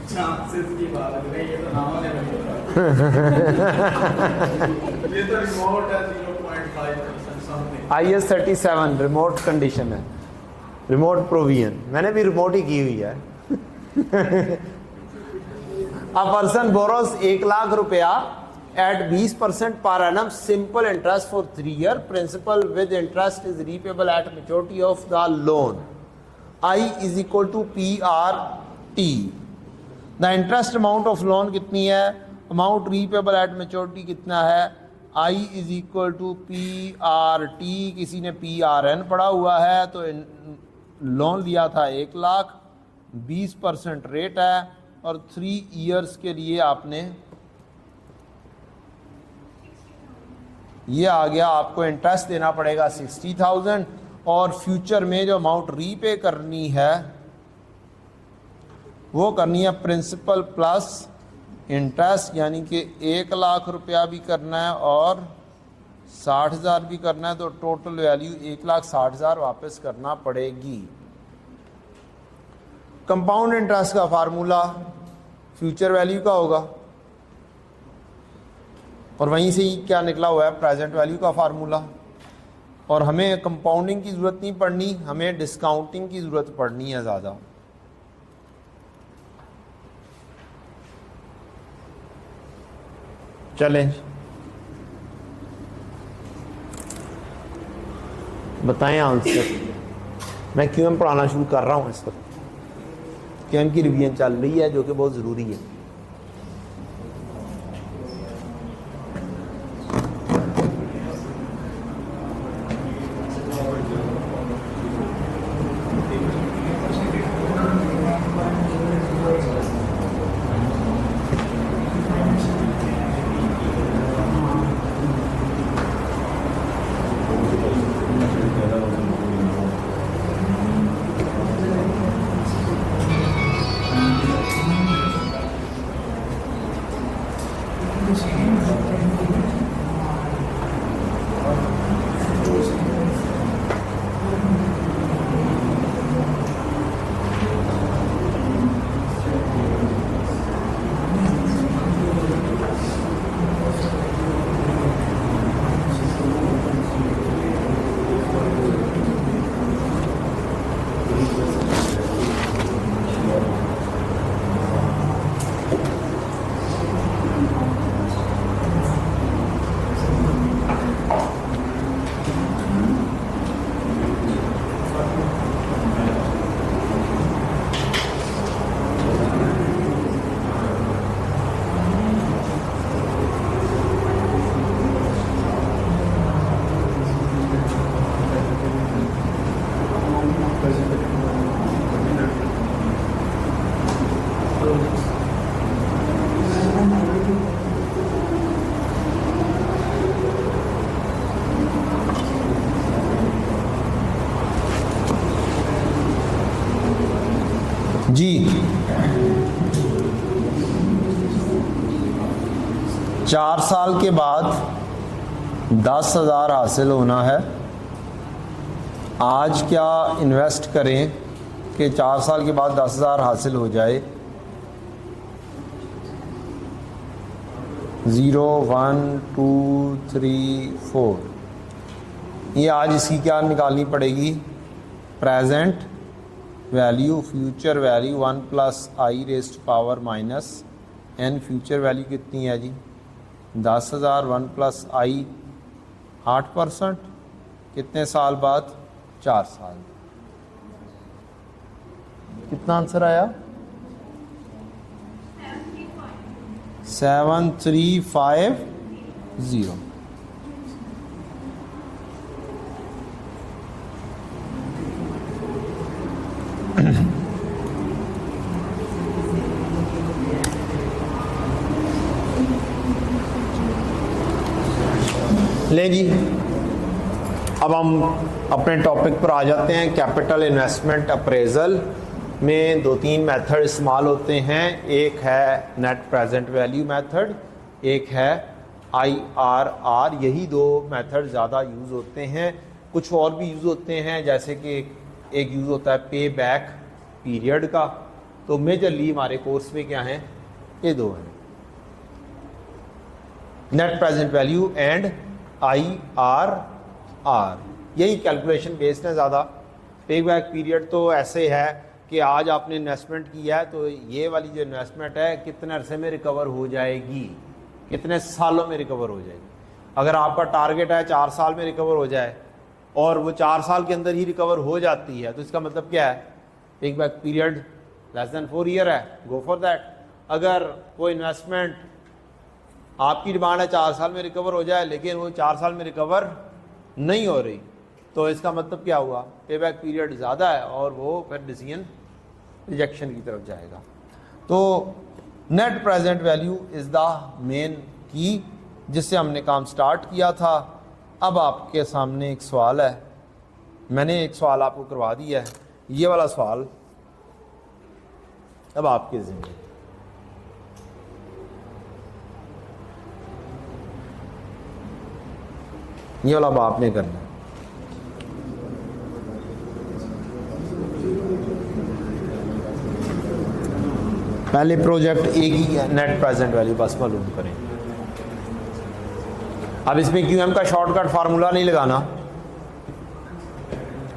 चांसेस की बात है, ये तो नाम ये तो रिमोट है 0.5% समथिंग। IS 37 रिमोट कंडीशन है, रिमोट प्रोविजन। मैंने भी रिमोट ही की हुई है। अ पर्सन बोरोस 1 लाख रुपया at 20% per annum simple interest for 3 years, principal with interest is repayable at maturity of the loan. I is equal to PRT. The interest amount of loan कितनी है, amount repayable at maturity कितना है, I is equal to PRT। किसी ने PRN पढ़ा हुआ है, तो लोन लिया था 1 लाख, 20% रेट है, और 3 ईयर्स के लिए आपने ये आ गया, आपको इंटरेस्ट देना पड़ेगा 60,000, और फ्यूचर में जो अमाउंट रीपे करनी है वो करनी है प्रिंसिपल प्लस इंटरेस्ट, यानी कि 1 लाख रुपया भी करना है और 60,000 भी करना है, तो टोटल वैल्यू 1,60,000 वापस करना पड़ेगी। कंपाउंड इंटरेस्ट का फार्मूला फ्यूचर वैल्यू का होगा, और वहीं से ही क्या निकला हुआ है, प्रेजेंट वैल्यू का फार्मूला। और हमें कंपाउंडिंग की ज़रूरत नहीं पड़नी, हमें डिस्काउंटिंग की ज़रूरत पड़नी है ज़्यादा। चलें, बताएं आंसर। मैं क्यूएम पढ़ाना शुरू कर रहा हूँ इस वक्त, क्यूएम की रिवीजन चल रही है जो कि बहुत ज़रूरी है। जी 4 साल के बाद 10,000 हासिल होना है। आज क्या इन्वेस्ट करें कि 4 साल के बाद 10,000 हासिल हो जाए? 0 1 2 3 4 ये आज इसकी क्या निकालनी पड़ेगी? Present value, future value 1 + i raised power minus n। Future value कितनी है जी? 10,000 1 + i 8%। कितने साल बाद? 4 साल। कितना आंसर आया? 7350। ले जी, अब हम अपने टॉपिक पर आ जाते हैं। कैपिटल इन्वेस्टमेंट अप्रेजल में 2-3 मेथड इस्तेमाल होते हैं। एक है नेट प्रेजेंट वैल्यू मेथड, एक है IRR। यही 2 मेथड ज़्यादा यूज़ होते हैं। कुछ और भी यूज़ होते हैं, जैसे कि एक यूज़ होता है पे बैक पीरियड का। तो मेजरली हमारे कोर्स में क्या है? ये 2 हैं, net present value and IRR। यही कैलकुलेशन बेस्ड है ज़्यादा। पे बैक पीरियड तो ऐसे है कि आज आपने इन्वेस्टमेंट किया है तो ये वाली जो इन्वेस्टमेंट है कितने अरसे में रिकवर हो जाएगी, कितने सालों में रिकवर हो जाएगी। अगर आपका टारगेट है 4 साल में रिकवर हो जाए और वो 4 साल के अंदर ही रिकवर हो जाती है, तो इसका मतलब क्या है? पे back period less than 4 year है, गो फॉर दैट। अगर कोई इन्वेस्टमेंट आपकी डिमांड है 4 साल में रिकवर हो जाए, लेकिन वो 4 साल में रिकवर नहीं हो रही, तो इसका मतलब क्या हुआ? पे बैक पीरियड ज़्यादा है और वो फिर डिसीजन रिजेक्शन की तरफ जाएगा। तो net present value is the main की, जिससे हमने काम स्टार्ट किया था। अब आपके सामने एक सवाल है, मैंने एक सवाल आपको करवा दिया है। ये वाला सवाल अब आपके ज़िम्मे। ये वाला अब आपने करना है। पहले प्रोजेक्ट एक ही है, नेट प्रेजेंट वैल्यू बस मालूम करें। अब इसमें QM का शॉर्टकट फार्मूला नहीं लगाना,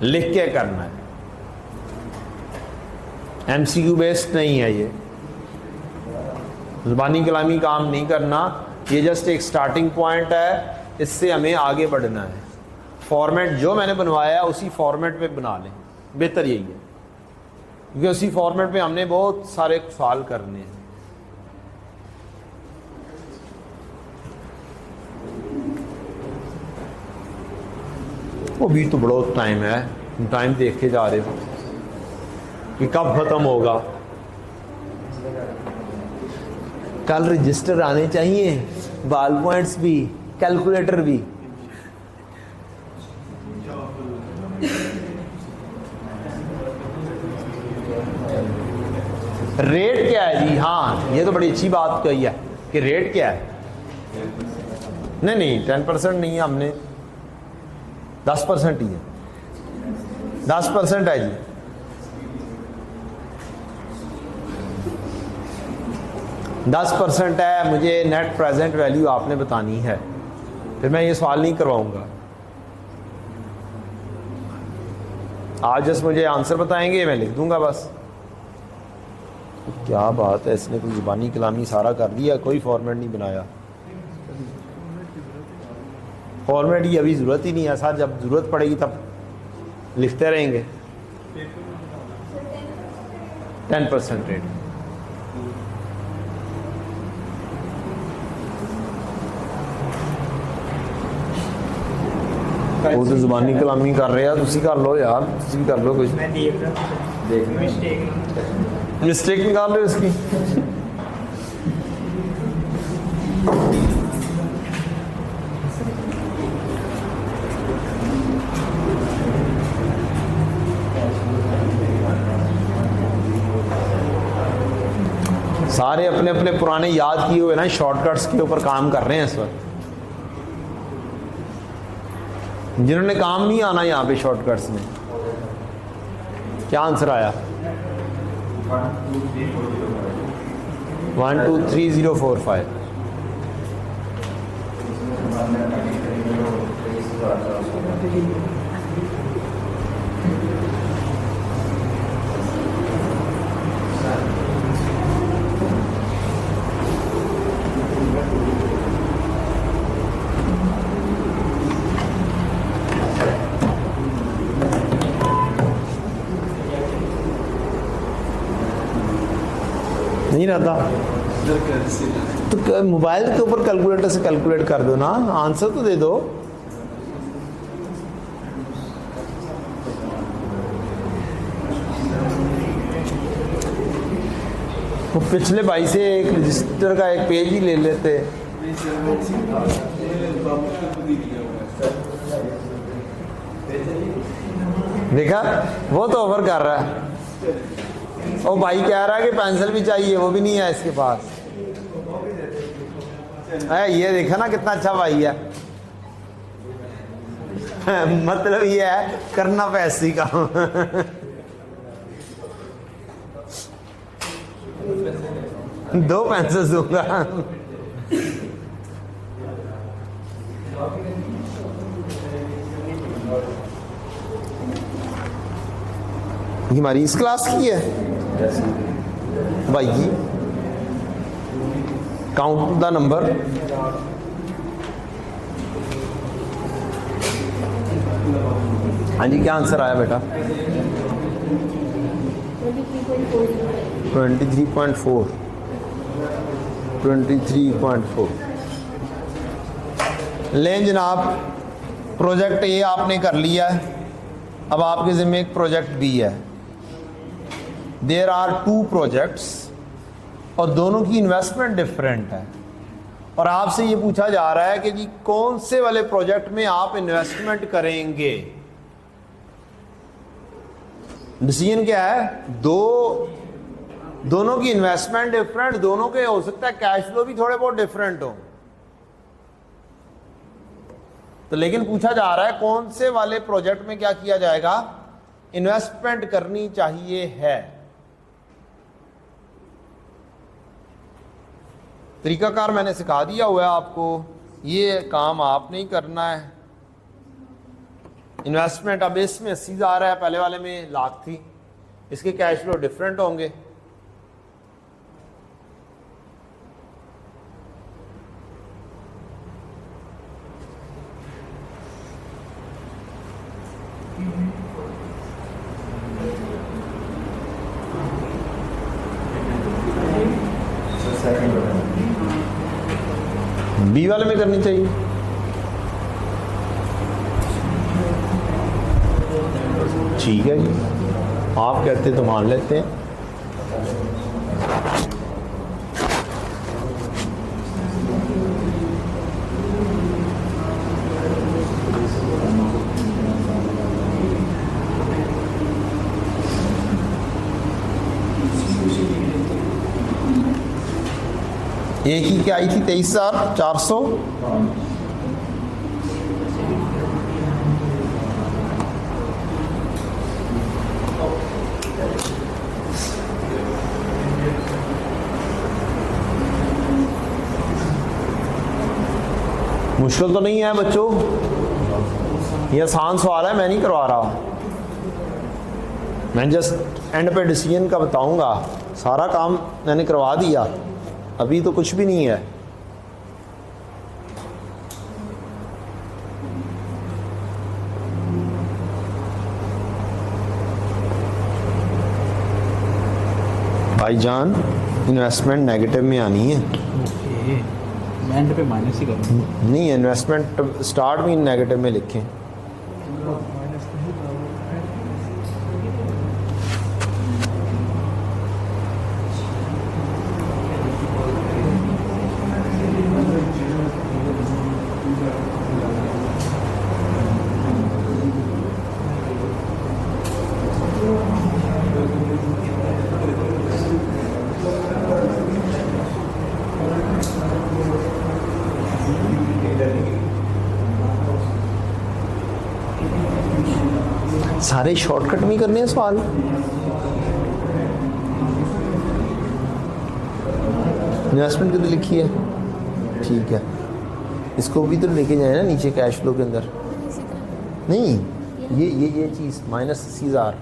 लिख के करना है। MCQ बेस्ड नहीं है ये, ज़ुबानी कलामी काम नहीं करना। ये जस्ट एक स्टार्टिंग पॉइंट है, इससे हमें आगे बढ़ना है। फॉर्मेट जो मैंने बनवाया है उसी फॉर्मेट पे बना लें, बेहतर यही है, क्योंकि उसी फॉर्मेट पे हमने बहुत सारे सवाल करने हैं। वो भी तो बड़ा टाइम है, टाइम देख के जा रहे हो कि कब ख़त्म होगा। कल रजिस्टर आने चाहिए, बॉल पॉइंट्स भी, कैलकुलेटर भी। रेट क्या है जी? हाँ, ये तो बड़ी अच्छी बात कही है कि रेट क्या है। नहीं 10% नहीं है, हमने 10% ही है। 10% है जी। %10 है। मुझे नेट प्रेजेंट वैल्यू आपने बतानी है, फिर मैं ये सवाल नहीं करवाऊंगा। आज जस्ट मुझे आंसर बताएंगे, मैं लिख दूंगा बस। क्या बात है, इसने कोई ज़ुबानी कलामी सारा कर दिया, कोई फॉर्मेट नहीं बनाया। फॉर्मेट की अभी ज़रूरत ही नहीं है सर, जब ज़रूरत पड़ेगी तब लिखते रहेंगे। 10% रेट। वो तो ज़ुबानी कलामी कर रहे हैं, तुसी कर लो यार, तुसी भी कर लो कुछ। मैं देख मिस्टेक निकाल लो इसकी। सारे अपने अपने पुराने याद किए हुए ना शॉर्टकट्स के ऊपर काम कर रहे हैं इस वक्त। जिन्होंने काम नहीं आना यहाँ पे शॉर्टकट्स में, क्या आंसर आया? 1 2 3 0 4 5। नहीं रहता तो मोबाइल के ऊपर कैलकुलेटर से कैलकुलेट कर दो ना, आंसर तो दे दो। वो पिछले भाई से एक रजिस्टर का एक पेज ही ले लेते। देखा, वो तो ऑफर कर रहा है। और भाई कह रहा है कि पेंसिल भी चाहिए, वो भी नहीं है इसके पास। ये देखा ना कितना अच्छा भाई है। मतलब ये है करना पैसे का। दो पेंसिल दूंगा। ये हमारी इस क्लास की है भाई की। Count the number. हाँ जी, क्या आंसर आया बेटा? 23.4। 23.4। लें जनाब, प्रोजेक्ट ए आपने कर लिया है। अब आपके ज़िम्मे एक प्रोजेक्ट बी है। देयर आर 2 प्रोजेक्ट्स और दोनों की इन्वेस्टमेंट डिफरेंट है। और आपसे ये पूछा जा रहा है कि जी कौन से वाले प्रोजेक्ट में आप इन्वेस्टमेंट करेंगे। डिसीजन क्या है? दोनों की इन्वेस्टमेंट डिफरेंट, दोनों के हो सकता है कैश फ्लो भी थोड़े बहुत डिफरेंट हो। तो लेकिन पूछा जा रहा है कौन से वाले प्रोजेक्ट में क्या किया जाएगा, इन्वेस्टमेंट करनी चाहिए है। तरीकाकार मैंने सिखा दिया हुआ है आपको, ये काम आपने ही करना है। इन्वेस्टमेंट अब इसमें 80,000 है, पहले वाले में लाख थी। इसके कैश फ्लो डिफरेंट होंगे। बी वाले में करनी चाहिए। ठीक है जी, आप कहते तो मान लेते हैं। एक ही क्या आई थी? 23,400। मुश्किल तो नहीं है बच्चों, ये आसान सवाल है, मैं नहीं करवा रहा। मैं जस्ट एंड पे डिसीजन का बताऊंगा। सारा काम मैंने करवा दिया, अभी तो कुछ भी नहीं है। भाईजान इन्वेस्टमेंट नेगेटिव में आनी है। एंड पे माइनस ही करूँ? नहीं, इन्वेस्टमेंट स्टार्ट भी नेगेटिव में लिखें। सारे शॉर्टकट में ही करने हैं सवाल। इन्वेस्टमेंट कितनी लिखी है, ठीक है, इसको भी तो लेके जाए ना नीचे कैश फ्लो के अंदर। नहीं, ये चीज़ -80,000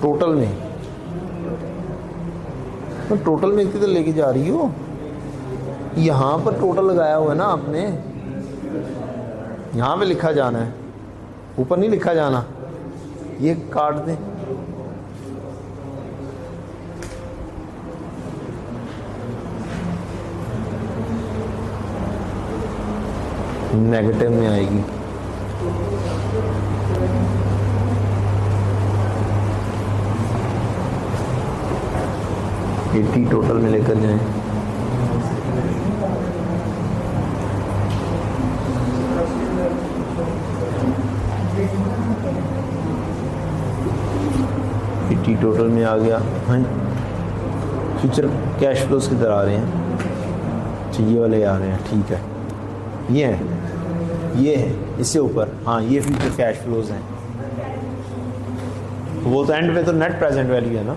टोटल में, तो टोटल में इतनी तो लेके जा रही हो। यहाँ पर टोटल लगाया हुआ है ना आपने, यहाँ पे लिखा जाना है, ऊपर नहीं लिखा जाना। ये काट दें, नेगेटिव में आएगी। एटी टोटल में लेकर जाएं। एटी टोटल में आ गया। हाँ, फ्यूचर कैश फ्लोज किधर आ रहे हैं, अच्छा ये वाले आ रहे हैं, ठीक है, ये है इससे ऊपर। हाँ, ये फ्यूचर कैश फ्लोज हैं, वो तो एंड में तो नेट प्रेजेंट वैल्यू है ना।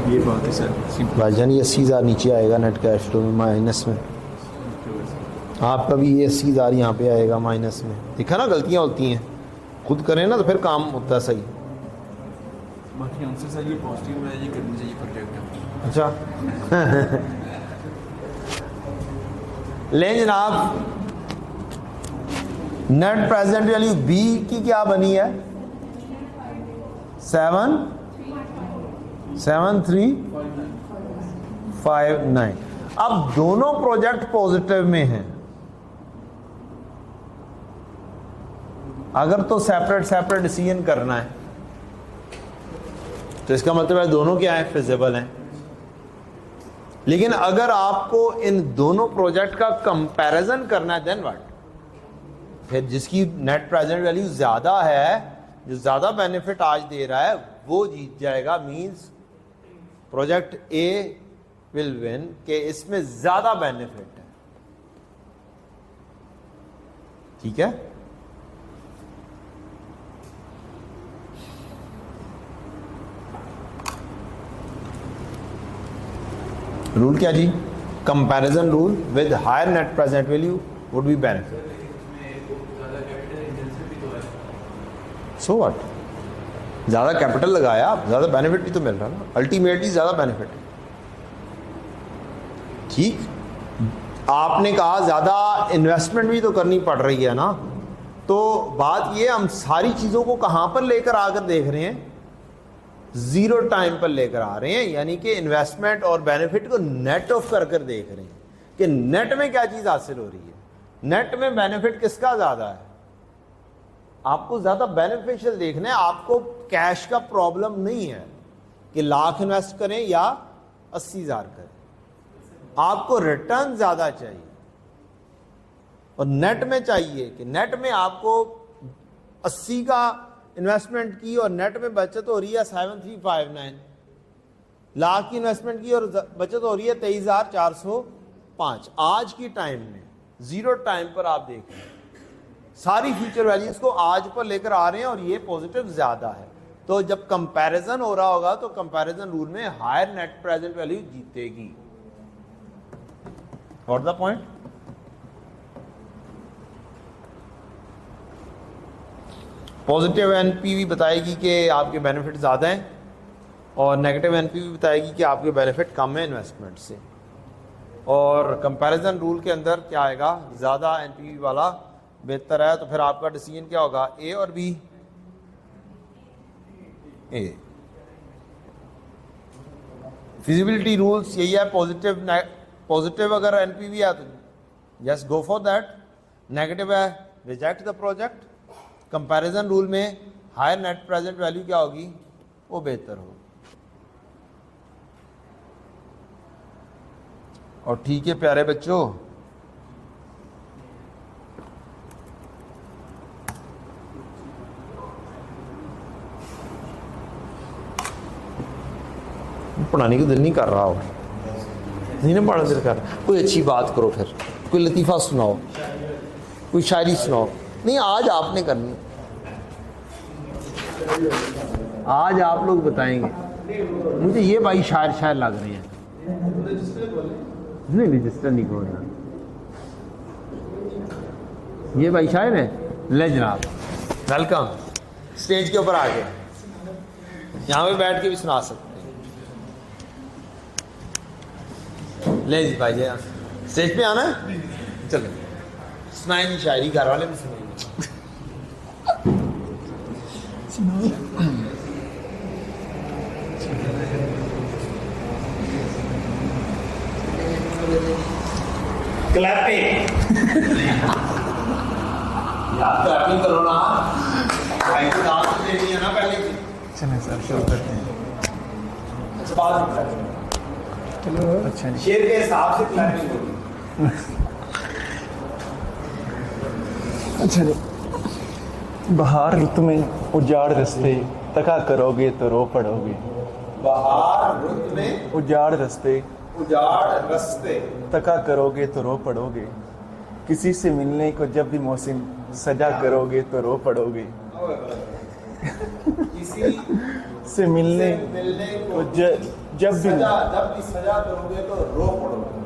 ये बात है सर। भाईजान ये 80,000 नीचे आएगा नेट कैश फ्लो में, माइनस में। आपका भी ये 80,000 यहाँ पे आएगा माइनस में। देखा ना, गलतियाँ होती हैं, खुद करें ना तो फिर काम होता है सही। बाकी आंसर सर ये पॉजिटिव है, ये करनी चाहिए प्रोजेक्ट। अच्छा लें जनाब, नेट प्रेजेंट वैल्यू बी की क्या बनी है, 7,359। अब दोनों प्रोजेक्ट पॉजिटिव में हैं, अगर तो सेपरेट डिसीजन करना है तो इसका मतलब है दोनों क्या है, फिजिबल हैं। लेकिन अगर आपको इन दोनों प्रोजेक्ट का कंपैरिजन करना है, देन व्हाट, फिर जिसकी नेट प्रेजेंट वैल्यू ज्यादा है, जो ज्यादा बेनिफिट आज दे रहा है, वो जीत जाएगा। Means project A will win, के इसमें ज्यादा बेनिफिट है। ठीक है, रूल क्या जी, comparison rule with higher net present value would be benefit. So what, ज्यादा कैपिटल लगाया, ज्यादा बेनिफिट भी तो मिल रहा है ना, अल्टीमेटली ज्यादा बेनिफिट है। ठीक, आपने कहा ज्यादा इन्वेस्टमेंट भी तो करनी पड़ रही है ना, तो बात ये, हम सारी चीजों को कहां पर लेकर आकर देख रहे हैं, जीरो टाइम पर लेकर आ रहे हैं, यानी कि इन्वेस्टमेंट और बेनिफिट को नेट ऑफ कर कर देख रहे हैं कि नेट में क्या चीज हासिल हो रही है, नेट में बेनिफिट किसका ज्यादा है। आपको ज्यादा बेनिफिशियल देखना है, आपको कैश का प्रॉब्लम नहीं है कि लाख इन्वेस्ट करें या 80,000 करें, आपको रिटर्न ज्यादा चाहिए। और नेट में चाहिए कि नेट में आपको 80 का इन्वेस्टमेंट की और नेट में बचत हो रही है 7359, लाख की इन्वेस्टमेंट की और बचत हो रही है 23,405। आज की टाइम में जीरो टाइम पर आप देख रहे हैं, सारी फ्यूचर वैल्यूज को आज पर लेकर आ रहे हैं और ये पॉजिटिव ज्यादा है। तो जब कंपैरिजन हो रहा होगा तो कंपैरिजन रूल में हायर नेट प्रेजेंट वैल्यू जीतेगी। What the point, positive NPV बताएगी कि आपके बेनिफिट ज़्यादा हैं और नेगेटिव एनपीवी बताएगी कि आपके बेनिफिट कम है इन्वेस्टमेंट से। और कंपैरिजन रूल के अंदर क्या आएगा, ज़्यादा एनपीवी वाला बेहतर है, तो फिर आपका डिसीजन क्या होगा, ए और बी। ए फिजिबिलिटी रूल्स यही है, पॉजिटिव अगर एनपीवी है तो yes go for that, negative है reject the project. Comparison rule में हायर नेट प्रेजेंट वैल्यू क्या होगी, वो बेहतर होगी। और ठीक है प्यारे बच्चों, पढ़ाने को दिल नहीं कर रहा, और नहीं ना पढ़ना दिल कर, कोई अच्छी बात करो फिर। कोई लतीफ़ा सुनाओ, कोई शायरी सुनाओ। नहीं, आज आपने करनी, आज आप लोग बताएंगे। मुझे ये भाई शायर शायर लग रहे हैं। नहीं रजिस्टर नहीं खोलना। ये भाई शायर है। ले जनाब, वेलकम। स्टेज के ऊपर आके यहाँ पे बैठ के भी सुना सकते हैं। ले जी भाई, स्टेज पे आना है, चलो सुनाएंगे शायरी, घर वाले भी सुनाएंगे। क्लैपिंग यार, क्लैपिंग करो ना भाई, को डांस देनी है ना पहले। चलें सर, शुरू करते हैं। अच्छा, बाद में clapping। चलो, अच्छा जी। शेर के हिसाब से क्लैपिंग होगी। अच्छा जी। बहार रुत में उजाड़ रस्ते, तका करोगे तो रो पड़ोगे। बहार रुत में उजाड़ रस्ते, उजाड़ रस्ते, तका करोगे तो रो पड़ोगे। किसी से मिलने को जब भी मौसम सजा करोगे तो रो पड़ोगे। किसी से मिलने को को जब भी सजा करोगे तो रो पड़ोगे।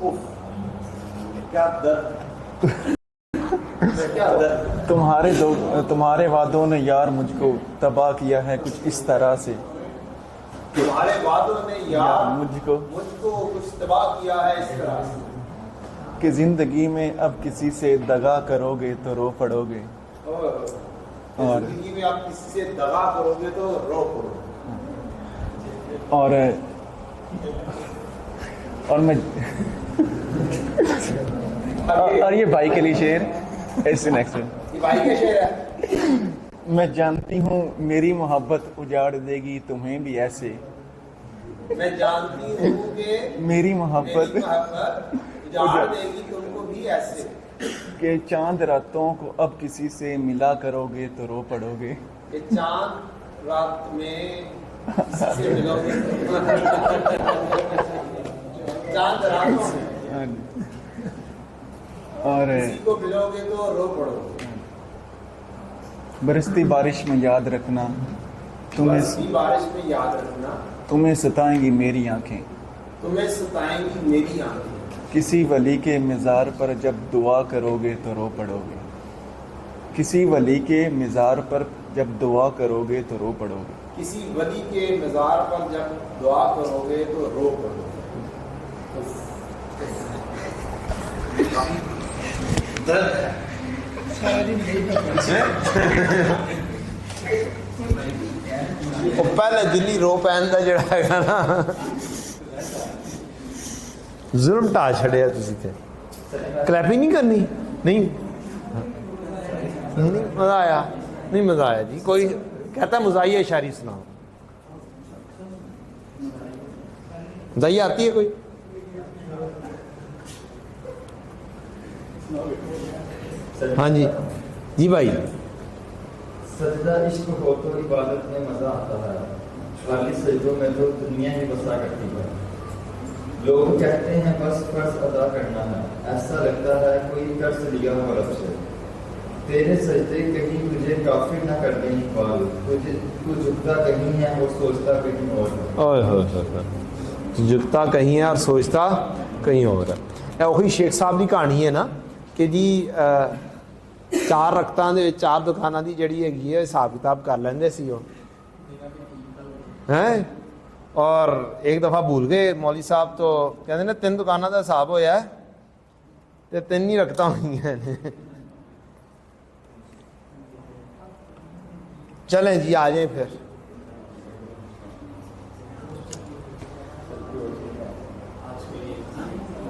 उफ, क्या दर्द, क्या दर्द। तुम्हारे वादों ने यार मुझको तबाह किया है कुछ इस तरह से। तुम्हारे वादों ने यार मुझको कुछ तबाह किया है इस तरह से कि जिंदगी में अब किसी से दगा करोगे तो रो पड़ोगे। और जिंदगी में आप किसी से दगा करोगे तो रो पड़ोगे। और मैं और ये भाई के लिए शेर ऐसे नेक्स्ट ये भाई का शेर है। मैं जानती हूँ मेरी मोहब्बत उजाड़ देगी तुम्हें भी ऐसे। मैं जानती हूँ कि मेरी मोहब्बत उजाड़ देगी तुमको भी ऐसे के चांद रातों को अब किसी से मिला करोगे तो रो पड़ोगे। कि चांद रात में किसी से मिलोगे। चांद रातों में और किसी को मिलोगे तो रो पड़ोगे। बरसती बारिश में याद रखना बरसती बारिश में याद रखना तुम्हें सताएंगी मेरी आंखें। तुम्हें सताएंगी मेरी आंखें। किसी वली के मज़ार पर जब दुआ करोगे तो रो पड़ोगे। किसी वली के मज़ार पर जब दुआ करोगे तो रो पड़ोगे। किसी वली के मज़ार पर जब दुआ करोगे तो रो पड़ोगे। दर्द है। ਉਹ ਪਹਿਲੇ ਦਿੱਲੀ ਰੋ ਪੈਣ ਦਾ ਜਿਹੜਾ ਹੈਗਾ ਨਾ ਜ਼ੁਲਮ ਢਾ ਛੜਿਆ ਤੁਸੀਂ ਤੇ। ਕਲੈਪਿੰਗ ਨਹੀਂ ਕਰਨੀ? ਨਹੀਂ नहीं मज़ा आया? नहीं मज़ा आया जी। कोई कहता मुज़ाहिया शायरी सुनाओ। मुज़ाहिया आती है कोई? हाँ जी जी भाई। सजदा इश्क हो तो इबादत में मजा आता है, खाली सजदों में तो दुनिया ही बसा करती है। लोग कहते हैं बस फर्ज अदा करना है, ऐसा लगता है कोई कर्ज लिया हो रब से। तेरे सजदे कहीं तुझे काफिर ना कर दें इकबाल, तू झुकता कहीं है और सोचता कहीं और है। झुकता कहीं है और सोचता कहीं और है। वही शेख साहब की कहानी है ना कि जी चार रख्तां दे विच चार दुकानां दी जिहड़ी हैगी है हिसाब किताब कर लैंदे सी ਉਹ हैं। और एक दफ़ा भूल गए मौली साहब तो कहते ने 3 दुकानां दा हिसाब होया है ते 3 ही रख्तां होईयां ने। चलें जी आ जाए फिर।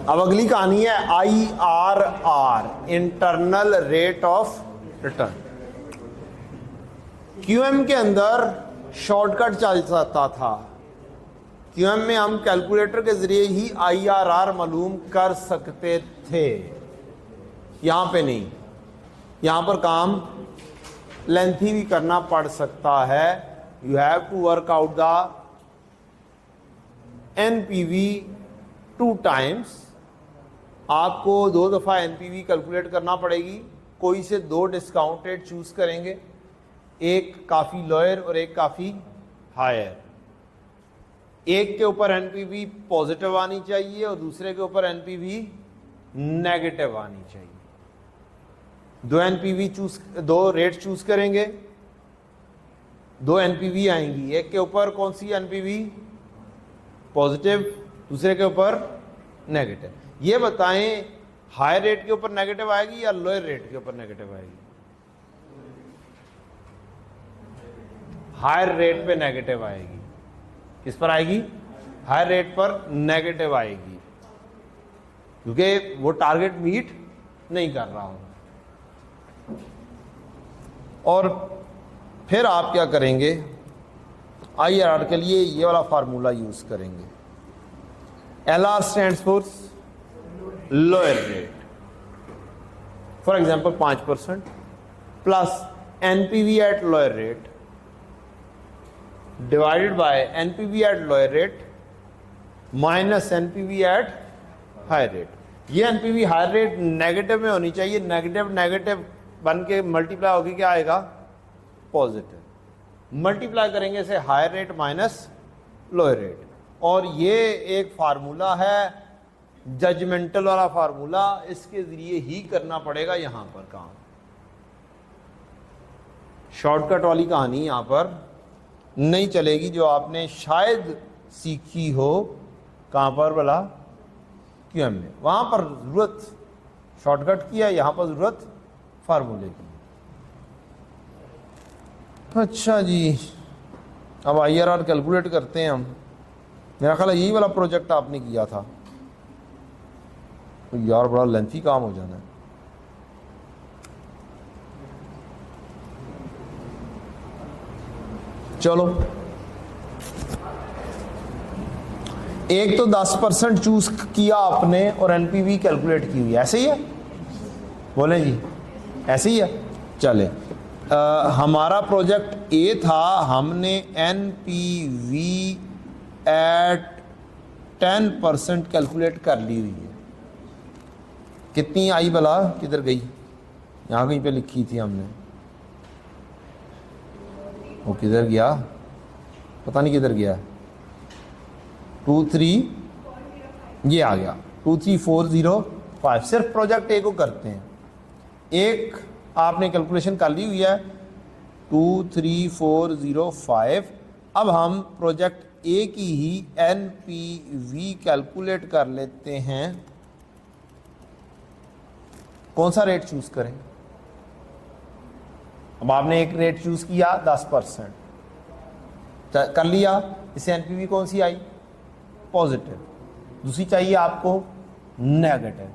अब अगली कहानी है IRR, internal rate of return. QM के अंदर शॉर्टकट चल जाता था। QM में हम कैलकुलेटर के जरिए ही IRR मालूम कर सकते थे, यहां पे नहीं। यहां पर काम लेंथी भी करना पड़ सकता है। You have to work out the NPV 2 times आपको 2 दफ़ा एनपीवी कैलकुलेट करना पड़ेगी। कोई से 2 डिस्काउंट रेट चूज़ करेंगे, एक काफ़ी लोअर और एक काफ़ी हायर। एक के ऊपर एनपीवी पॉजिटिव आनी चाहिए और दूसरे के ऊपर एनपीवी नेगेटिव आनी चाहिए। 2 रेट चूज करेंगे, 2 एनपीवी आएंगी। एक के ऊपर कौन सी एनपीवी पॉजिटिव, दूसरे के ऊपर नेगेटिव। ये बताएं हायर रेट के ऊपर नेगेटिव आएगी या लोअर रेट के ऊपर नेगेटिव आएगी? हायर रेट पे नेगेटिव आएगी। किस पर आएगी? हायर रेट पर नेगेटिव आएगी, क्योंकि वो टारगेट मीट नहीं कर रहा होगा। और फिर आप क्या करेंगे? IRR के लिए ये वाला फार्मूला यूज करेंगे। LR stands for lower rate, for example 5% plus NPV at lower rate divided by NPV at lower rate minus NPV at higher rate. ये NPV हायर रेट नेगेटिव में होनी चाहिए। नेगेटिव नेगेटिव बन के multiply होगी, क्या आएगा? पॉजिटिव। मल्टीप्लाई करेंगे इसे higher rate minus lower rate. और ये एक फार्मूला है जजमेंटल वाला फार्मूला, इसके जरिए ही करना पड़ेगा यहां पर काम। शॉर्टकट वाली कहानी यहां पर नहीं चलेगी, जो आपने शायद सीखी हो कहां पर भला? QM में। वहां पर जरूरत शॉर्टकट की है, यहां पर जरूरत फार्मूले की। अच्छा जी, अब IRR कैलकुलेट करते हैं हम। मेरा ख्याल है यही वाला प्रोजेक्ट आपने किया था। तो यार बड़ा लेंथी काम हो जाना है। चलो, एक तो 10% चूज किया आपने और एनपीवी कैलकुलेट की हुई, ऐसे ही है? बोले जी, ऐसे ही है। चले, हमारा प्रोजेक्ट ए था, हमने एनपीवी एट 10% कैलकुलेट कर ली हुई है। कितनी आई भला? किधर गई? यहाँ कहीं पे लिखी थी हमने, वो किधर गया? पता नहीं किधर गया। 23, ये आ गया 23405। सिर्फ प्रोजेक्ट ए को करते हैं। एक आपने कैलकुलेशन कर ली हुई है 23405। अब हम प्रोजेक्ट ए की ही एनपीवी कैलकुलेट कर लेते हैं। कौन सा रेट चूज करें? अब आपने एक रेट चूज किया 10% कर लिया, इससे एनपीवी कौन सी आई? पॉजिटिव। दूसरी चाहिए आपको नेगेटिव।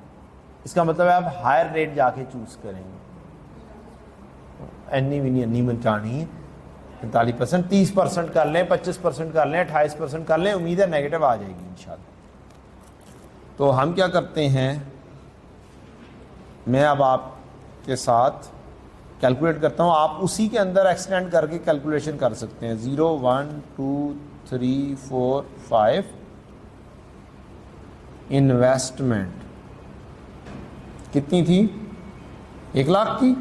इसका मतलब है आप हायर रेट जाके चूज करेंगे। एनी विनी अन्नी मंचानी 45%, 30% कर लें, 25% कर लें, 28% कर लें, उम्मीद है नेगेटिव आ जाएगी इंशाल्लाह। तो हम क्या करते हैं, मैं अब आपके साथ कैलकुलेट करता हूँ, आप उसी के अंदर एक्सटेंड करके कैलकुलेशन कर सकते हैं। 0 1 2 3 4 5 इन्वेस्टमेंट कितनी थी? 1 लाख की।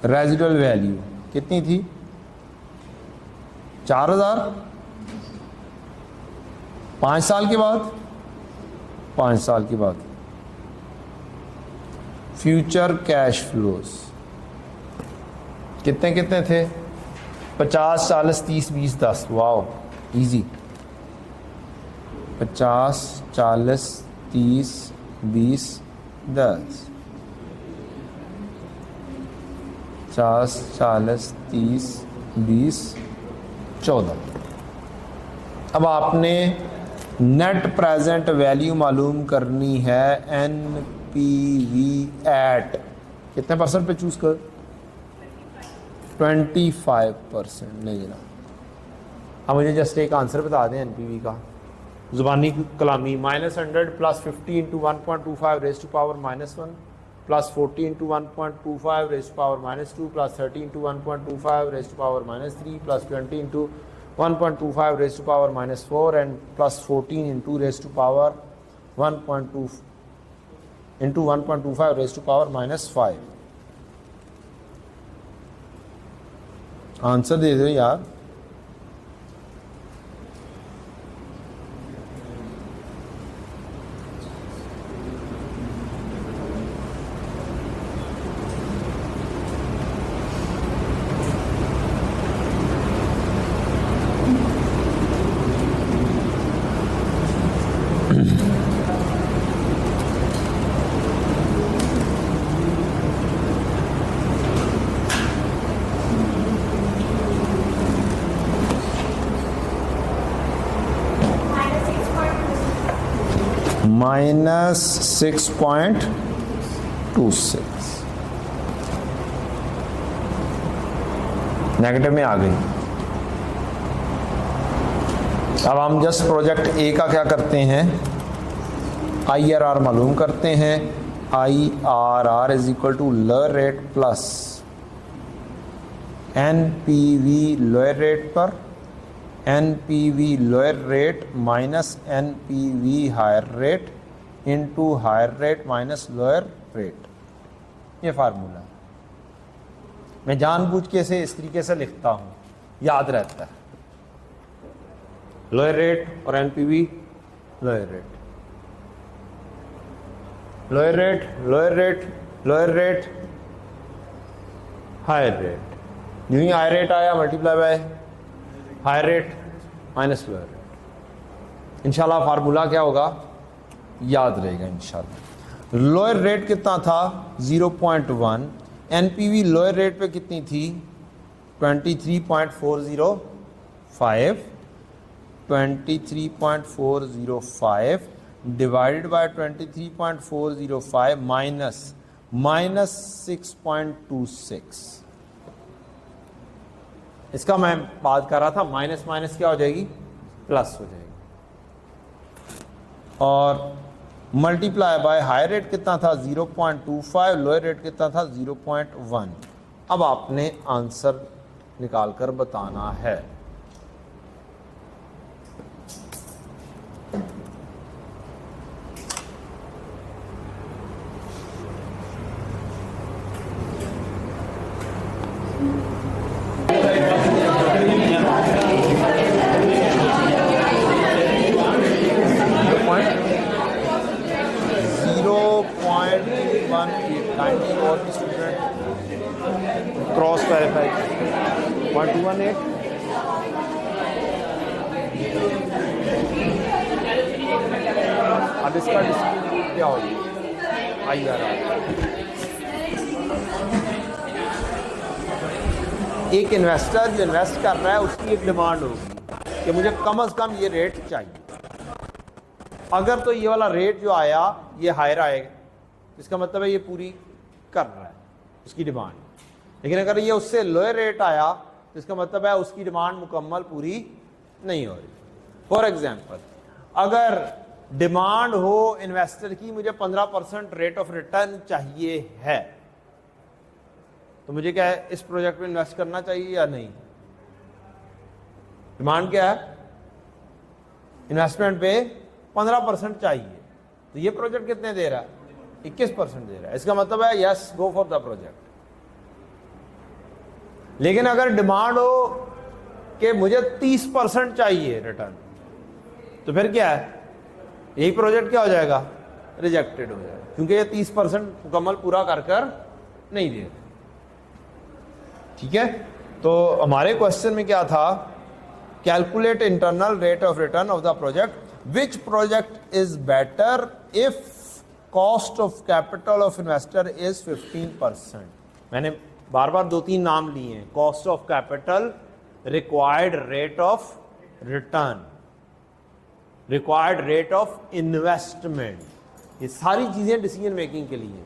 रेजिडुअल वैल्यू कितनी थी? 4000। 5 साल के बाद, 5 साल के बाद फ्यूचर कैश फ्लोज कितने कितने थे? 50 40 30 20 10। Wow, easy. 50 40 30 20 10। 50 40 30 20 14। अब आपने नेट प्रेजेंट वैल्यू मालूम करनी है। एनपीवी एट कितने परसेंट पे चूज कर? 25%। नहीं जनाब, अब मुझे जस्ट एक आंसर बता दें एनपीवी का, जुबानी कलामी। -100 + 50 × 1.25 raise to power -1 + 40 × 1.25 raise to power -2 + 30 × 1.25 raise to power -3 + 20 × 1.25 raise to power -4 and +14 × raise to power 1.25 into 1.25 raise to power -5। Answer दे दो यार। -6.26 नेगेटिव में आ गई। अब हम जस्ट प्रोजेक्ट ए का क्या करते हैं, IRR मालूम करते हैं। IRR is equal to lower rate plus NPV lower rate पर NPV lower rate minus NPV higher rate into higher rate minus lower rate. ये फार्मूला है। मैं जानबूझ के इसे इस तरीके से लिखता हूँ, याद रहता है। लोअर रेट और NPV lower rate, lower rate, lower rate, lower rate, higher rate. यूं ही हायर रेट आया multiply by higher rate minus lower rate. इंशाल्लाह फार्मूला क्या होगा याद रहेगा इंशाल्लाह। लोअर रेट कितना था 0.1, NPV लोअर रेट पे कितनी थी 23.405, 23.405 डिवाइडेड बाय 23.405 माइनस 6.26। इसका मैं बात कर रहा था, माइनस माइनस क्या हो जाएगी, प्लस हो जाएगी। और मल्टीप्लाई बाय हायर रेट कितना था 0.25, लोअर रेट कितना था 0.1। अब आपने आंसर निकाल कर बताना है। क्रॉस वेरीफाई 1218 अब इसका डिस्ट्रीब्यूट क्या होगी IRR। एक इन्वेस्टर जो इन्वेस्ट कर रहा है उसकी एक डिमांड होगी कि मुझे कम से कम ये रेट चाहिए। अगर तो ये वाला रेट जो आया ये हायर आएगा, इसका मतलब है ये पूरी कर रहा है उसकी डिमांड। लेकिन अगर ये उससे लोअर रेट आया तो इसका मतलब है उसकी डिमांड मुकम्मल पूरी नहीं हो रही। फॉर एग्जांपल, अगर डिमांड हो इन्वेस्टर की मुझे 15% रेट ऑफ रिटर्न चाहिए है, तो मुझे क्या है इस प्रोजेक्ट में इन्वेस्ट करना चाहिए या नहीं। डिमांड क्या है, इन्वेस्टमेंट पे 15% चाहिए, तो ये प्रोजेक्ट कितने दे रहा है 21% दे रहा है। इसका मतलब है yes go for the project. लेकिन अगर डिमांड हो कि मुझे 30% चाहिए रिटर्न, तो फिर क्या है, यही प्रोजेक्ट क्या हो जाएगा, रिजेक्टेड हो जाएगा, क्योंकि ये 30% मुकम्मल पूरा कर नहीं दे रहे। ठीक है, तो हमारे क्वेश्चन में क्या था, calculate internal rate of return of the project, which project is better if cost of capital of investor is 15%। मैंने बार बार 2-3 नाम लिए हैं, cost of capital, required rate of return, required rate of investment, ये सारी चीजें डिसीजन मेकिंग के लिए।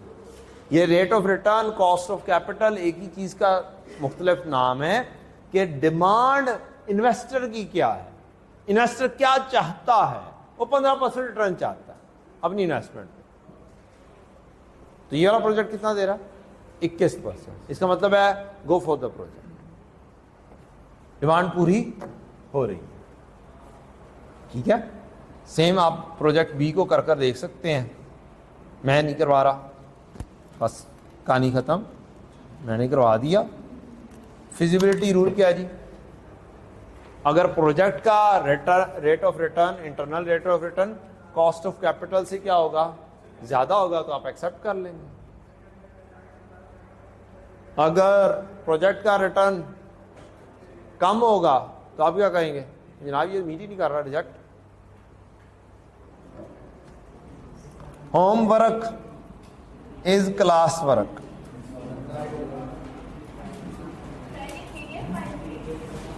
ये rate of return, cost of capital एक ही चीज का मुख्तलिफ नाम है कि डिमांड इन्वेस्टर की क्या है, इन्वेस्टर क्या चाहता है, वो 15% रिटर्न चाहता है अपनी इन्वेस्टमेंट पे। तो ये वाला प्रोजेक्ट कितना दे रहा है 21%। इसका मतलब है go for the project, demand पूरी हो रही है। ठीक है, सेम आप प्रोजेक्ट बी को कर देख सकते हैं। मैं नहीं करवा रहा, बस कहानी ख़त्म, मैंने करवा दिया। फिजिबिलिटी रूल क्या है जी? अगर प्रोजेक्ट का rate of return, internal rate of return cost of capital से क्या होगा, ज़्यादा होगा तो आप एक्सेप्ट कर लेंगे। अगर प्रोजेक्ट का रिटर्न कम होगा तो आप क्या कहेंगे, जनाब ये मीट ही नहीं कर रहा, reject. Homework is class work.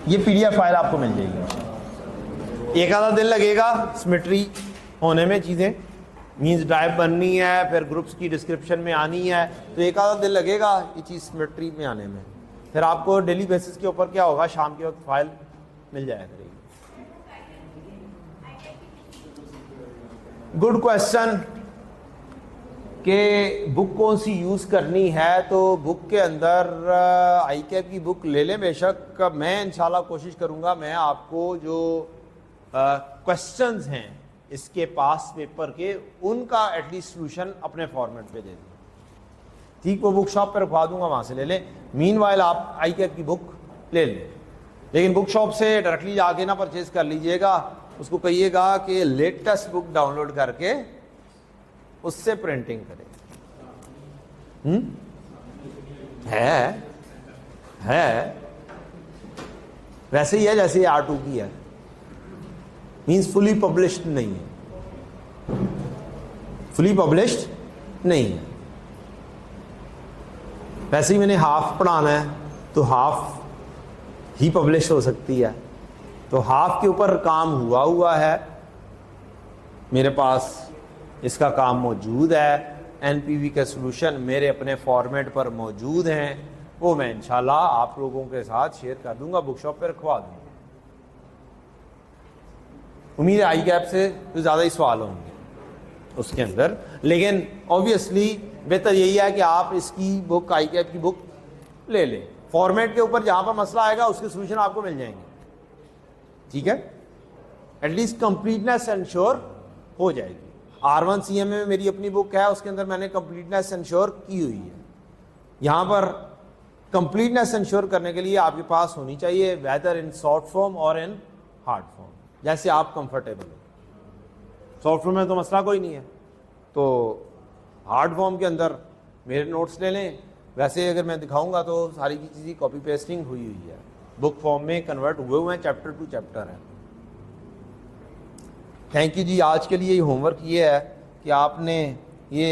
ये पीडीएफ फाइल आपको मिल जाएगी। एक आधा दिन लगेगा सिमेट्री होने में, चीज़ें मीन्स ड्राइव बननी है, फिर ग्रुप्स की डिस्क्रिप्शन में आनी है, तो एक आधा दिन लगेगा ये चीज़ सिमेट्री में आने में। फिर आपको डेली बेसिस के ऊपर क्या होगा, शाम के वक्त फाइल मिल जाया करेगी। गुड क्वेश्चन कि बुक कौन सी यूज़ करनी है, तो बुक के अंदर ICAP की बुक ले लें बेशक। मैं इंशाल्लाह कोशिश करूँगा मैं आपको जो क्वेश्चंस हैं इसके पास पेपर के, उनका एटलीस्ट सोल्यूशन अपने फॉर्मेट पे दे दूँ, ठीक। वो बुक शॉप पर रखवा दूंगा, वहाँ से ले लें। मीनवाइल आप ICAP की बुक ले लें, लेकिन बुक शॉप से डायरेक्टली जाके ना परचेज कर लीजिएगा। उसको कहिएगा कि लेटेस्ट बुक डाउनलोड करके उससे प्रिंटिंग करें। है वैसे ही है जैसे R2 की है, मीन्स फुली पब्लिश्ड नहीं है, फुली पब्लिश्ड नहीं है। वैसे ही मैंने हाफ पढ़ाना है तो हाफ ही पब्लिश हो सकती है, तो हाफ के ऊपर काम हुआ है, मेरे पास इसका काम मौजूद है। NPV के सॉल्यूशन मेरे अपने फॉर्मेट पर मौजूद हैं, वो मैं इंशाल्लाह आप लोगों के साथ शेयर कर दूंगा, बुक शॉप पर रखवा दूंगा। उम्मीद है ICAP से तो ज़्यादा ही सवाल होंगे उसके अंदर, लेकिन ऑब्वियसली बेहतर यही है कि आप इसकी बुक, ICAP की बुक ले लें। फॉर्मेट के ऊपर जहाँ पर मसला आएगा उसके सॉल्यूशन आपको मिल जाएंगे, ठीक है। एटलीस्ट कंप्लीटनेस इंश्योर हो जाएगी। R1 CMA में मेरी अपनी बुक है, उसके अंदर मैंने कंप्लीटनेस इंश्योर की हुई है। यहाँ पर कंप्लीटनेस इंश्योर करने के लिए आपके पास होनी चाहिए वेदर इन शॉर्ट फॉर्म और इन हार्ड फॉर्म, जैसे आप कंफर्टेबल हो। शॉर्ट फॉर्म में तो मसला कोई नहीं है, तो हार्ड फॉर्म के अंदर मेरे नोट्स ले लें। वैसे अगर मैं दिखाऊंगा तो सारी की चीज़ें कॉपी पेस्टिंग हुई है, बुक फॉर्म में कन्वर्ट हुए हैं, चैप्टर टू चैप्टर है। थैंक यू जी। आज के लिए होमवर्क ये है कि आपने ये